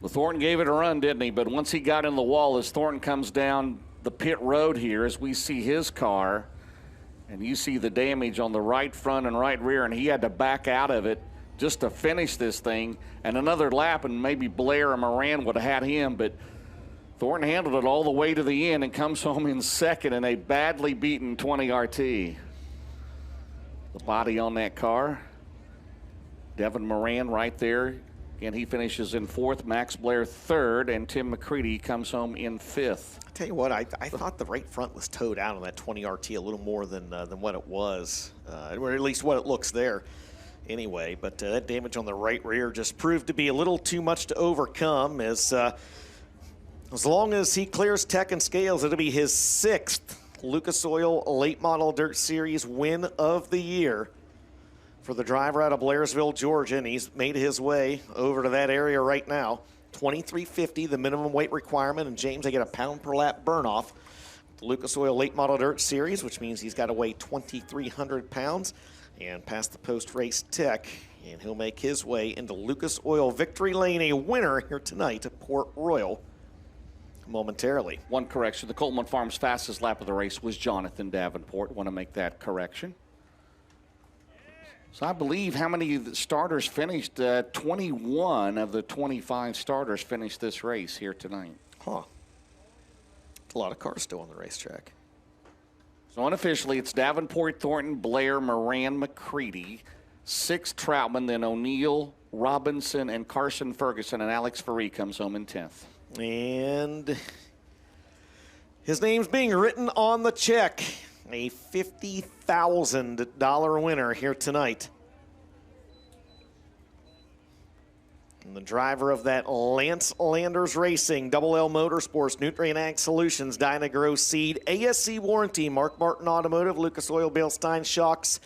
Well, Thornton gave it a run, didn't he? But once he got in the wall, as Thornton comes down the pit road here, as we see his car, and you see the damage on the right front and right rear, and he had to back out of it just to finish this thing. And another lap, and maybe Blair and Moran would have had him, but Thornton handled it all the way to the end and comes home in 2nd in a badly beaten 20 RT. The body on that car. Devin Moran right there. And he finishes in 4th, Max Blair 3rd, and Tim McCready comes home in 5th. I tell you what, I thought the right front was towed out on that 20 RT a little more than what it was, or at least what it looks there. anyway. But that damage on the right rear just proved to be a little too much to overcome. As long as he clears tech and scales, it'll be his 6th Lucas Oil Late Model Dirt Series win of the year for the driver out of Blairsville, Georgia, and he's made his way over to that area right now. 2350, the minimum weight requirement, and James, they get a pound per lap burn off. The Lucas Oil Late Model Dirt Series, which means he's got to weigh 2,300 pounds and pass the post-race tech, and he'll make his way into Lucas Oil Victory Lane, a winner here tonight at Port Royal momentarily. One correction, the Coleman Farms fastest lap of the race was Jonathan Davenport. Want to make that correction. So I believe how many starters finished? 21 of the 25 starters finished this race here tonight. Huh. A lot of cars still on the racetrack. So unofficially, it's Davenport, Thornton, Blair, Moran, McCready, 6 Troutman, then O'Neill, Robinson, and Carson Ferguson, and Alex Ferree comes home in 10th. And his name's being written on the check. A $50,000 winner here tonight. And the driver of that, Lance Landers Racing, Double L Motorsports, Nutrient Ag Solutions, Dynagrow Seed, ASC Warranty, Mark Martin Automotive, Lucas Oil, Bilstein Shocks,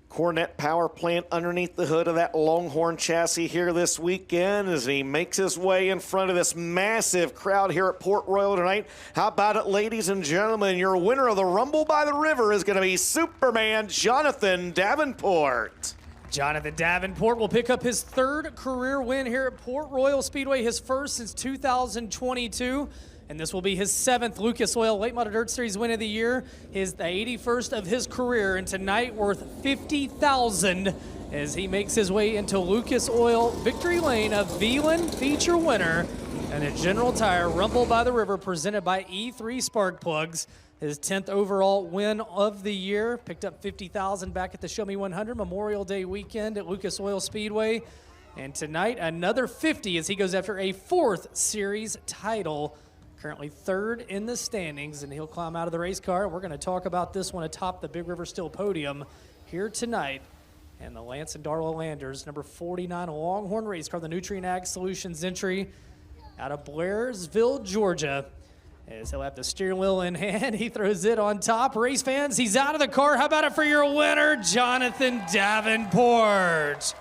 Cornet Power Plant underneath the hood of that Longhorn chassis here this weekend as he makes his way in front of this massive crowd here at Port Royal tonight. How about it, ladies and gentlemen? Your winner of the Rumble by the River is going to be Superman Jonathan Davenport. Jonathan Davenport will pick up his 3rd career win here at Port Royal Speedway, his 1st since 2022. And this will be his 7th Lucas Oil Late Model Dirt Series win of the year, the 81st of his career, and tonight worth $50,000 as he makes his way into Lucas Oil Victory Lane, a V1 feature winner, and a General Tire Rumble by the River presented by E3 Spark Plugs. His 10th overall win of the year, picked up $50,000 back at the Show Me 100 Memorial Day weekend at Lucas Oil Speedway. And tonight, another 50 as he goes after a 4th series title. Currently 3rd in the standings, and he'll climb out of the race car. We're going to talk about this one atop the Big River Steel podium here tonight. And the Lance and Darla Landers, number 49 Longhorn race car, the Nutrient Ag Solutions entry out of Blairsville, Georgia. As he'll have the steering wheel in hand, he throws it on top. Race fans, he's out of the car. How about it for your winner, Jonathan Davenport?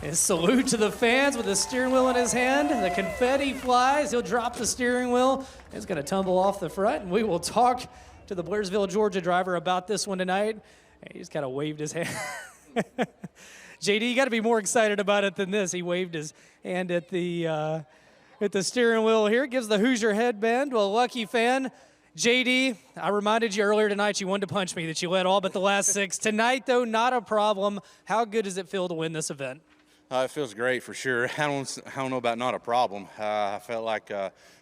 And salute to the fans with the steering wheel in his hand. The confetti flies. He'll drop the steering wheel. It's going to tumble off the front. And we will talk to the Blairsville, Georgia driver about this one tonight. He just kind of waved his hand. JD, you got to be more excited about it than this. He waved his hand at the steering wheel here. Gives the Hoosier headband to a lucky fan. JD, I reminded you earlier tonight you wanted to punch me, that you led all but the last 6. Tonight, though, not a problem. How good does it feel to win this event? It feels great for sure. I don't know about not a problem. I felt like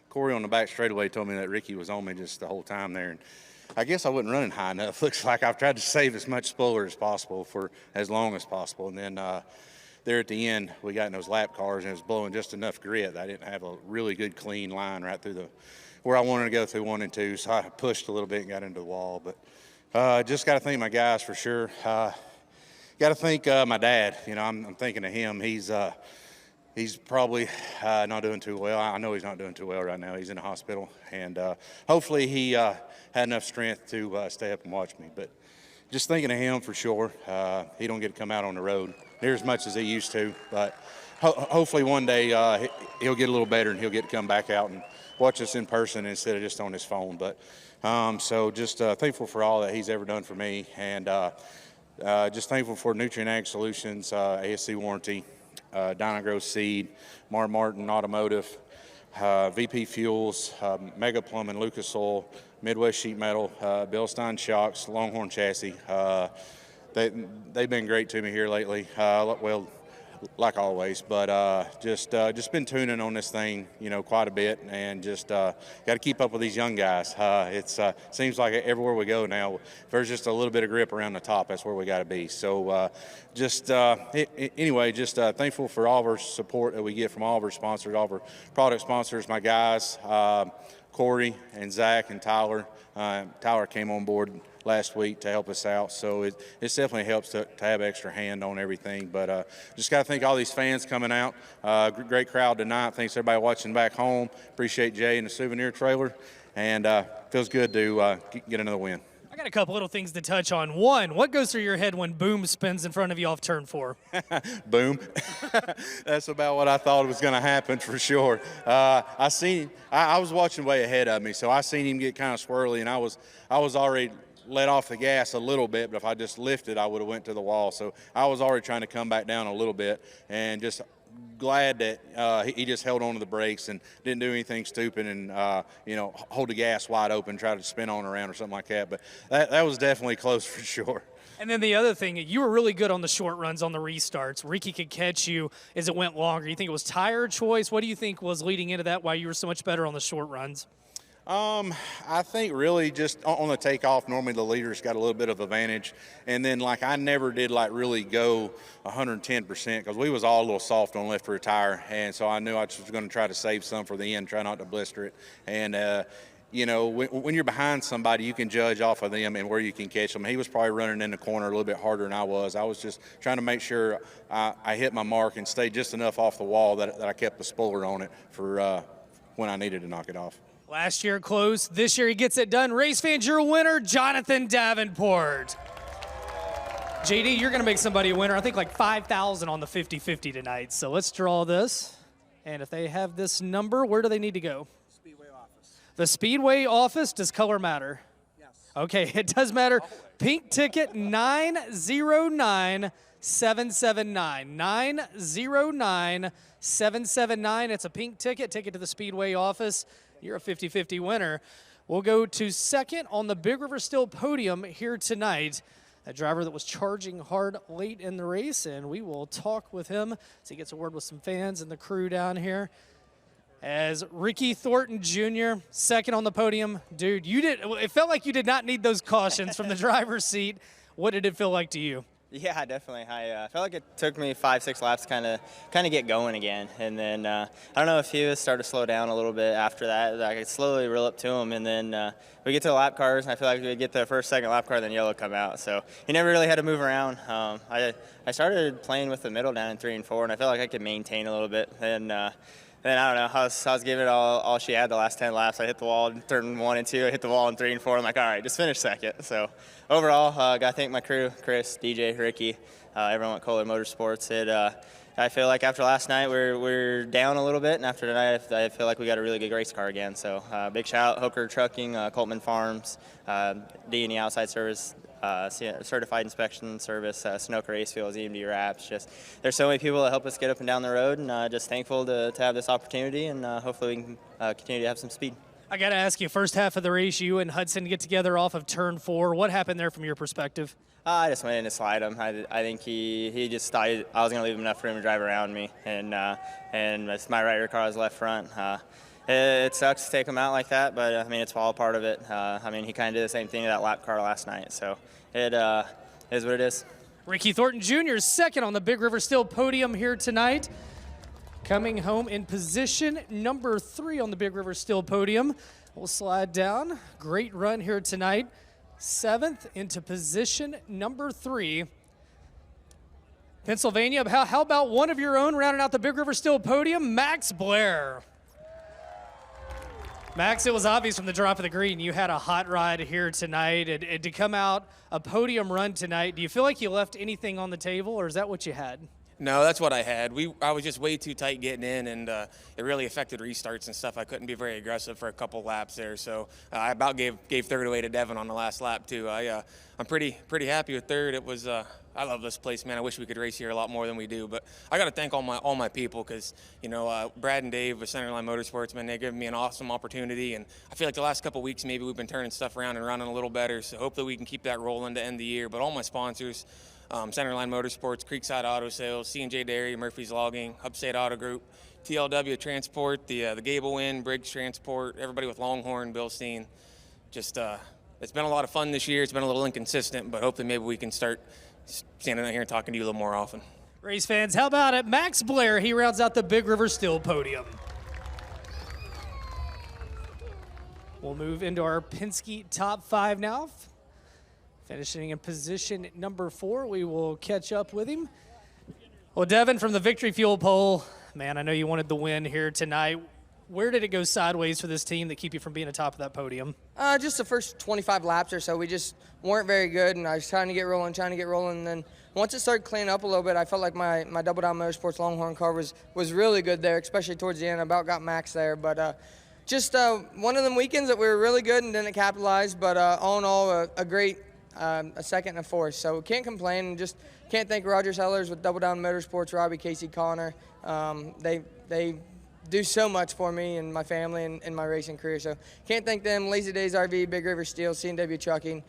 Corey on the back straightaway told me that Ricky was on me just the whole time there. And I guess I wasn't running high enough. Looks like I've tried to save as much spoiler as possible for as long as possible. And then there at the end, we got in those lap cars and it was blowing just enough grit. I didn't have a really good clean line right through where I wanted to go through 1 and 2. So I pushed a little bit and got into the wall. But just got to thank my guys for sure. Got to thank my dad. You know, I'm thinking of him. He's probably not doing too well. I know he's not doing too well right now. He's in the hospital, and hopefully he had enough strength to stay up and watch me. But just thinking of him for sure. He don't get to come out on the road near as much as he used to, but hopefully one day he'll get a little better and he'll get to come back out and watch us in person instead of just on his phone. But so just thankful for all that he's ever done for me, and just thankful for Nutrient Ag Solutions, ASC Warranty, Dynagrow Seed, Martin Automotive, VP Fuels, Mega Plumbing, Lucas Oil, Midwest Sheet Metal, Bilstein Shocks, Longhorn Chassis. They've been great to me here lately. Well, like always, but just been tuning on this thing, you know, quite a bit, and just got to keep up with these young guys. It's seems like everywhere we go now, if there's just a little bit of grip around the top, that's where we got to be. So anyway, just thankful for all of our support that we get from all of our sponsors, all of our product sponsors, my guys, Corey and Zach and Tyler. Tyler came on board last week to help us out. So it definitely helps to have extra hand on everything. But just got to thank all these fans coming out. Great crowd tonight. Thanks everybody watching back home. Appreciate Jay and the souvenir trailer. And feels good to get another win. I got a couple little things to touch on. One, what goes through your head when Boom spins in front of you off turn 4? Boom. That's about what I thought was going to happen for sure. I was watching way ahead of me, so I seen him get kind of swirly, and I was already let off the gas a little bit, but if I just lifted, I would have went to the wall. So I was already trying to come back down a little bit, and just glad that he just held on to the brakes and didn't do anything stupid and hold the gas wide open, try to spin on around or something like that. But that was definitely close for sure. And then the other thing, you were really good on the short runs on the restarts. Ricky could catch you as it went longer. You think it was tire choice? What do you think was leading into that, why you were so much better on the short runs? I think really just on the takeoff, normally the leader's got a little bit of advantage. And then, I never did, really go 110% because we was all a little soft on left rear tire. And so I knew I was going to try to save some for the end, try not to blister it. And, when you're behind somebody, you can judge off of them and where you can catch them. He was probably running in the corner a little bit harder than I was. I was just trying to make sure I hit my mark and stayed just enough off the wall that I kept the spoiler on it for when I needed to knock it off. Last year close, this year he gets it done. Race fans, your winner, Jonathan Davenport. JD, you're gonna make somebody a winner. I think like 5,000 on the 50-50 tonight. So let's draw this. And if they have this number, where do they need to go? Speedway office. The Speedway office, does color matter? Yes. Okay, it does matter. Pink ticket 909779. 909779. It's a pink ticket. Take it to the Speedway office. You're a 50-50 winner. We'll go to second on the Big River Steel podium here tonight. A driver that was charging hard late in the race, and we will talk with him as he gets a word with some fans and the crew down here. As Ricky Thornton Jr., second on the podium. Dude, it felt like you did not need those cautions from the driver's seat. What did it feel like to you? Yeah, definitely. I felt like it took me 5-6 laps to kind of get going again, and then I don't know if he was started to slow down a little bit after that. I could slowly reel up to him, and then we get to the lap cars, and I feel like we get the first, second lap car, then yellow come out. So he never really had to move around. I started playing with the middle down in 3 and 4, and I felt like I could maintain a little bit. Then I don't know, I was giving it all she had the last 10 laps. I hit the wall in turn 1 and 2. I hit the wall in 3 and 4. I'm like, all right, just finish second. So overall, got to thank my crew, Chris, DJ, Ricky, everyone at Kohler Motorsports. I feel like after last night, we're down a little bit, and after tonight, I feel like we got a really good race car again. So big shout out, Hooker Trucking, Coltman Farms, D&E Outside Service, Certified Inspection Service, Sunoco Race Fuels, EMD Wraps. Just there's so many people that help us get up and down the road, and just thankful to have this opportunity, and hopefully we can continue to have some speed. I got to ask you, first half of the race, you and Hudson get together off of turn 4. What happened there from your perspective? I just went in to slide him. I think he just thought I was going to leave him enough room to drive around me, and it's my right rear car was left front. It sucks to take him out like that, but I mean, it's all part of it. He kind of did the same thing to that lap car last night, so it is what it is. Ricky Thornton Jr. is second on the Big River Steel podium here tonight. Coming home in position number 3 on the Big River Steel podium. We'll slide down. Great run here tonight. 7th into position number 3. Pennsylvania, how about one of your own rounding out the Big River Steel podium? Max Blair. Max, it was obvious from the drop of the green you had a hot ride here tonight, and to come out a podium run tonight, do you feel like you left anything on the table, or is that what you had? No, that's what I had. I was just way too tight getting in, and it really affected restarts and stuff. I couldn't be very aggressive for a couple laps there, so I about gave third away to Devin on the last lap too. I'm pretty happy with third. It was I love this place, man. I wish we could race here a lot more than we do, but I got to thank all my people because Brad and Dave with Centerline Motorsports, man, they given me an awesome opportunity, and I feel like the last couple weeks maybe we've been turning stuff around and running a little better. So hopefully we can keep that rolling to end the year. But all my sponsors. Centerline Motorsports, Creekside Auto Sales, C&J Dairy, Murphy's Logging, Upstate Auto Group, TLW Transport, the Gable Inn, Briggs Transport, everybody with Longhorn, Bilstein. Just it's been a lot of fun this year. It's been a little inconsistent, but hopefully maybe we can start standing out here and talking to you a little more often. Race fans, how about it? Max Blair, he rounds out the Big River Steel podium. We'll move into our Penske top 5 now. Finishing in position number 4. We will catch up with him. Well, Devin, from the Victory Fuel poll, man, I know you wanted the win here tonight. Where did it go sideways for this team that keep you from being atop of that podium? Just the first 25 laps or so, we just weren't very good, and I was trying to get rolling, and then once it started cleaning up a little bit, I felt like my Double Down Motorsports Longhorn car was really good there, especially towards the end. I about got max there, but just one of them weekends that we were really good and didn't capitalize, but all in all, a great a second and a fourth. So can't complain, and just can't thank Roger Sellers with Double Down Motorsports, Robbie, Casey, Connor. They do so much for me and my family and my racing career. So can't thank them. Lazy Days RV, Big River Steel, C&W Trucking.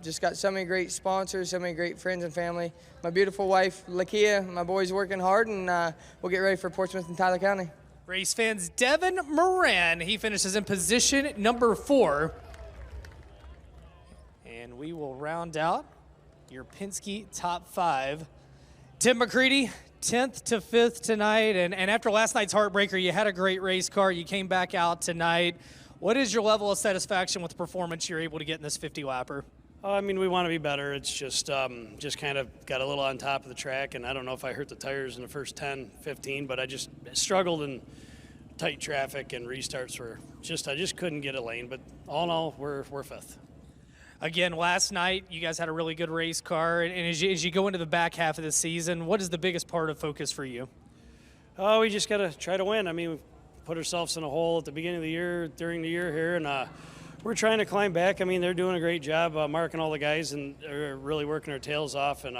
Just got so many great sponsors, so many great friends and family. My beautiful wife, Lakia, my boys working hard, and we'll get ready for Portsmouth and Tyler County. Race fans, Devin Moran, he finishes in position number 4. And we will round out your Penske top 5. Tim McCready, 10th to 5th tonight, and after last night's heartbreaker, you had a great race car. You came back out tonight. What is your level of satisfaction with the performance you're able to get in this 50-lapper? I mean, we want to be better. It's just kind of got a little on top of the track, and I don't know if I hurt the tires in the first 10, 15, but I just struggled in tight traffic, and restarts were I just couldn't get a lane. But all in all, we're 5th. Again, last night, you guys had a really good race car, and as you go into the back half of the season, what is the biggest part of focus for you? Oh, we just got to try to win. I mean, we put ourselves in a hole at the beginning of the year, during the year here, and we're trying to climb back. I mean, they're doing a great job, Mark and all the guys, and they're really working their tails off, and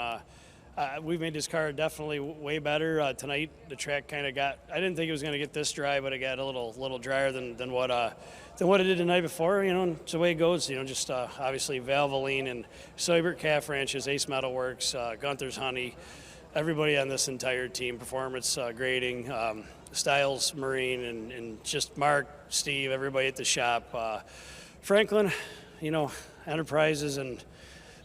we've made this car definitely way better. Tonight, the track kind of I didn't think it was going to get this dry, but it got a little drier than what it did the night before. You know, and it's the way it goes. You know, just obviously Valvoline and Soybert Calf Ranches, Ace Metal Works, Gunther's Honey, everybody on this entire team, Performance Grading, Styles Marine, and just Mark, Steve, everybody at the shop, Franklin, you know, Enterprises and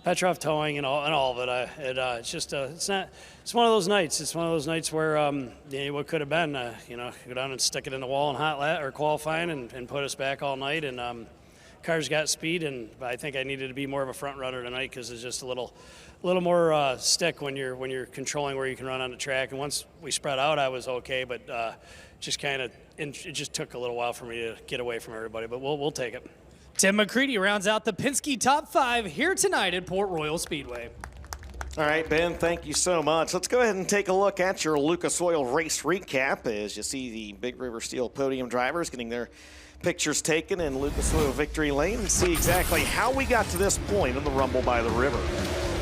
Petrov Towing and all of it. It's one of those nights. It's one of those nights where what could have been, go down and stick it in the wall in hot lap or qualifying and put us back all night. And cars got speed, and I think I needed to be more of a front runner tonight because it's just a little more stick when you're controlling where you can run on the track. And once we spread out, I was okay, but it just took a little while for me to get away from everybody. But we'll take it. Tim McCready rounds out the Penske top 5 here tonight at Port Royal Speedway. All right, Ben, thank you so much. Let's go ahead and take a look at your Lucas Oil race recap as you see the Big River Steel podium drivers getting their pictures taken in Lucas Oil victory lane and see exactly how we got to this point in the Rumble by the River.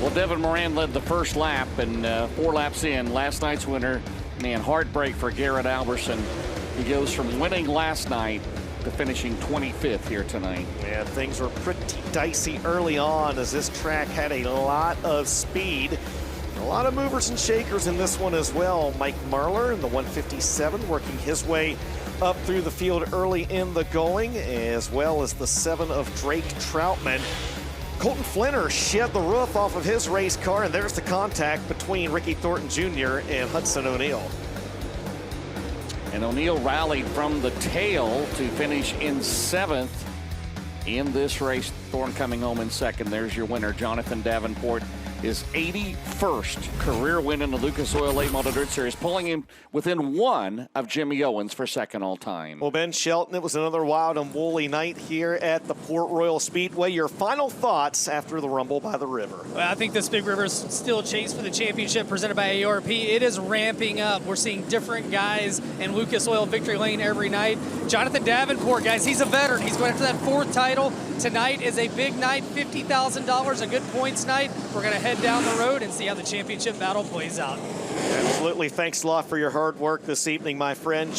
Well, Devin Moran led the first lap, and 4 laps in, last night's winner, man, heartbreak for Garrett Alberson. He goes from winning last night to finishing 25th here tonight. Yeah, things were pretty dicey early on as this track had a lot of speed. A lot of movers and shakers in this one as well. Mike Marler in the 157 working his way up through the field early in the going, as well as the 7 of Drake Troutman. Colton Flinner shed the roof off of his race car, and there's the contact between Ricky Thornton Jr. and Hudson O'Neill. And O'Neill rallied from the tail to finish in 7th in this race. Thorne coming home in 2nd. There's your winner, Jonathan Davenport. His 81st career win in the Lucas Oil Late Model Dirt Series, pulling him within 1 of Jimmy Owens for 2nd all time. Well, Ben Shelton, it was another wild and woolly night here at the Port Royal Speedway. Your final thoughts after the Rumble by the River? Well, I think this Big River is still a chase for the championship presented by ARP. It is ramping up. We're seeing different guys in Lucas Oil victory lane every night. Jonathan Davenport, guys, he's a veteran. He's going after that 4th title. Tonight is a big night, $50,000, a good points night. We're going to head down the road and see how the championship battle plays out. Absolutely. Thanks a lot for your hard work this evening, my friend.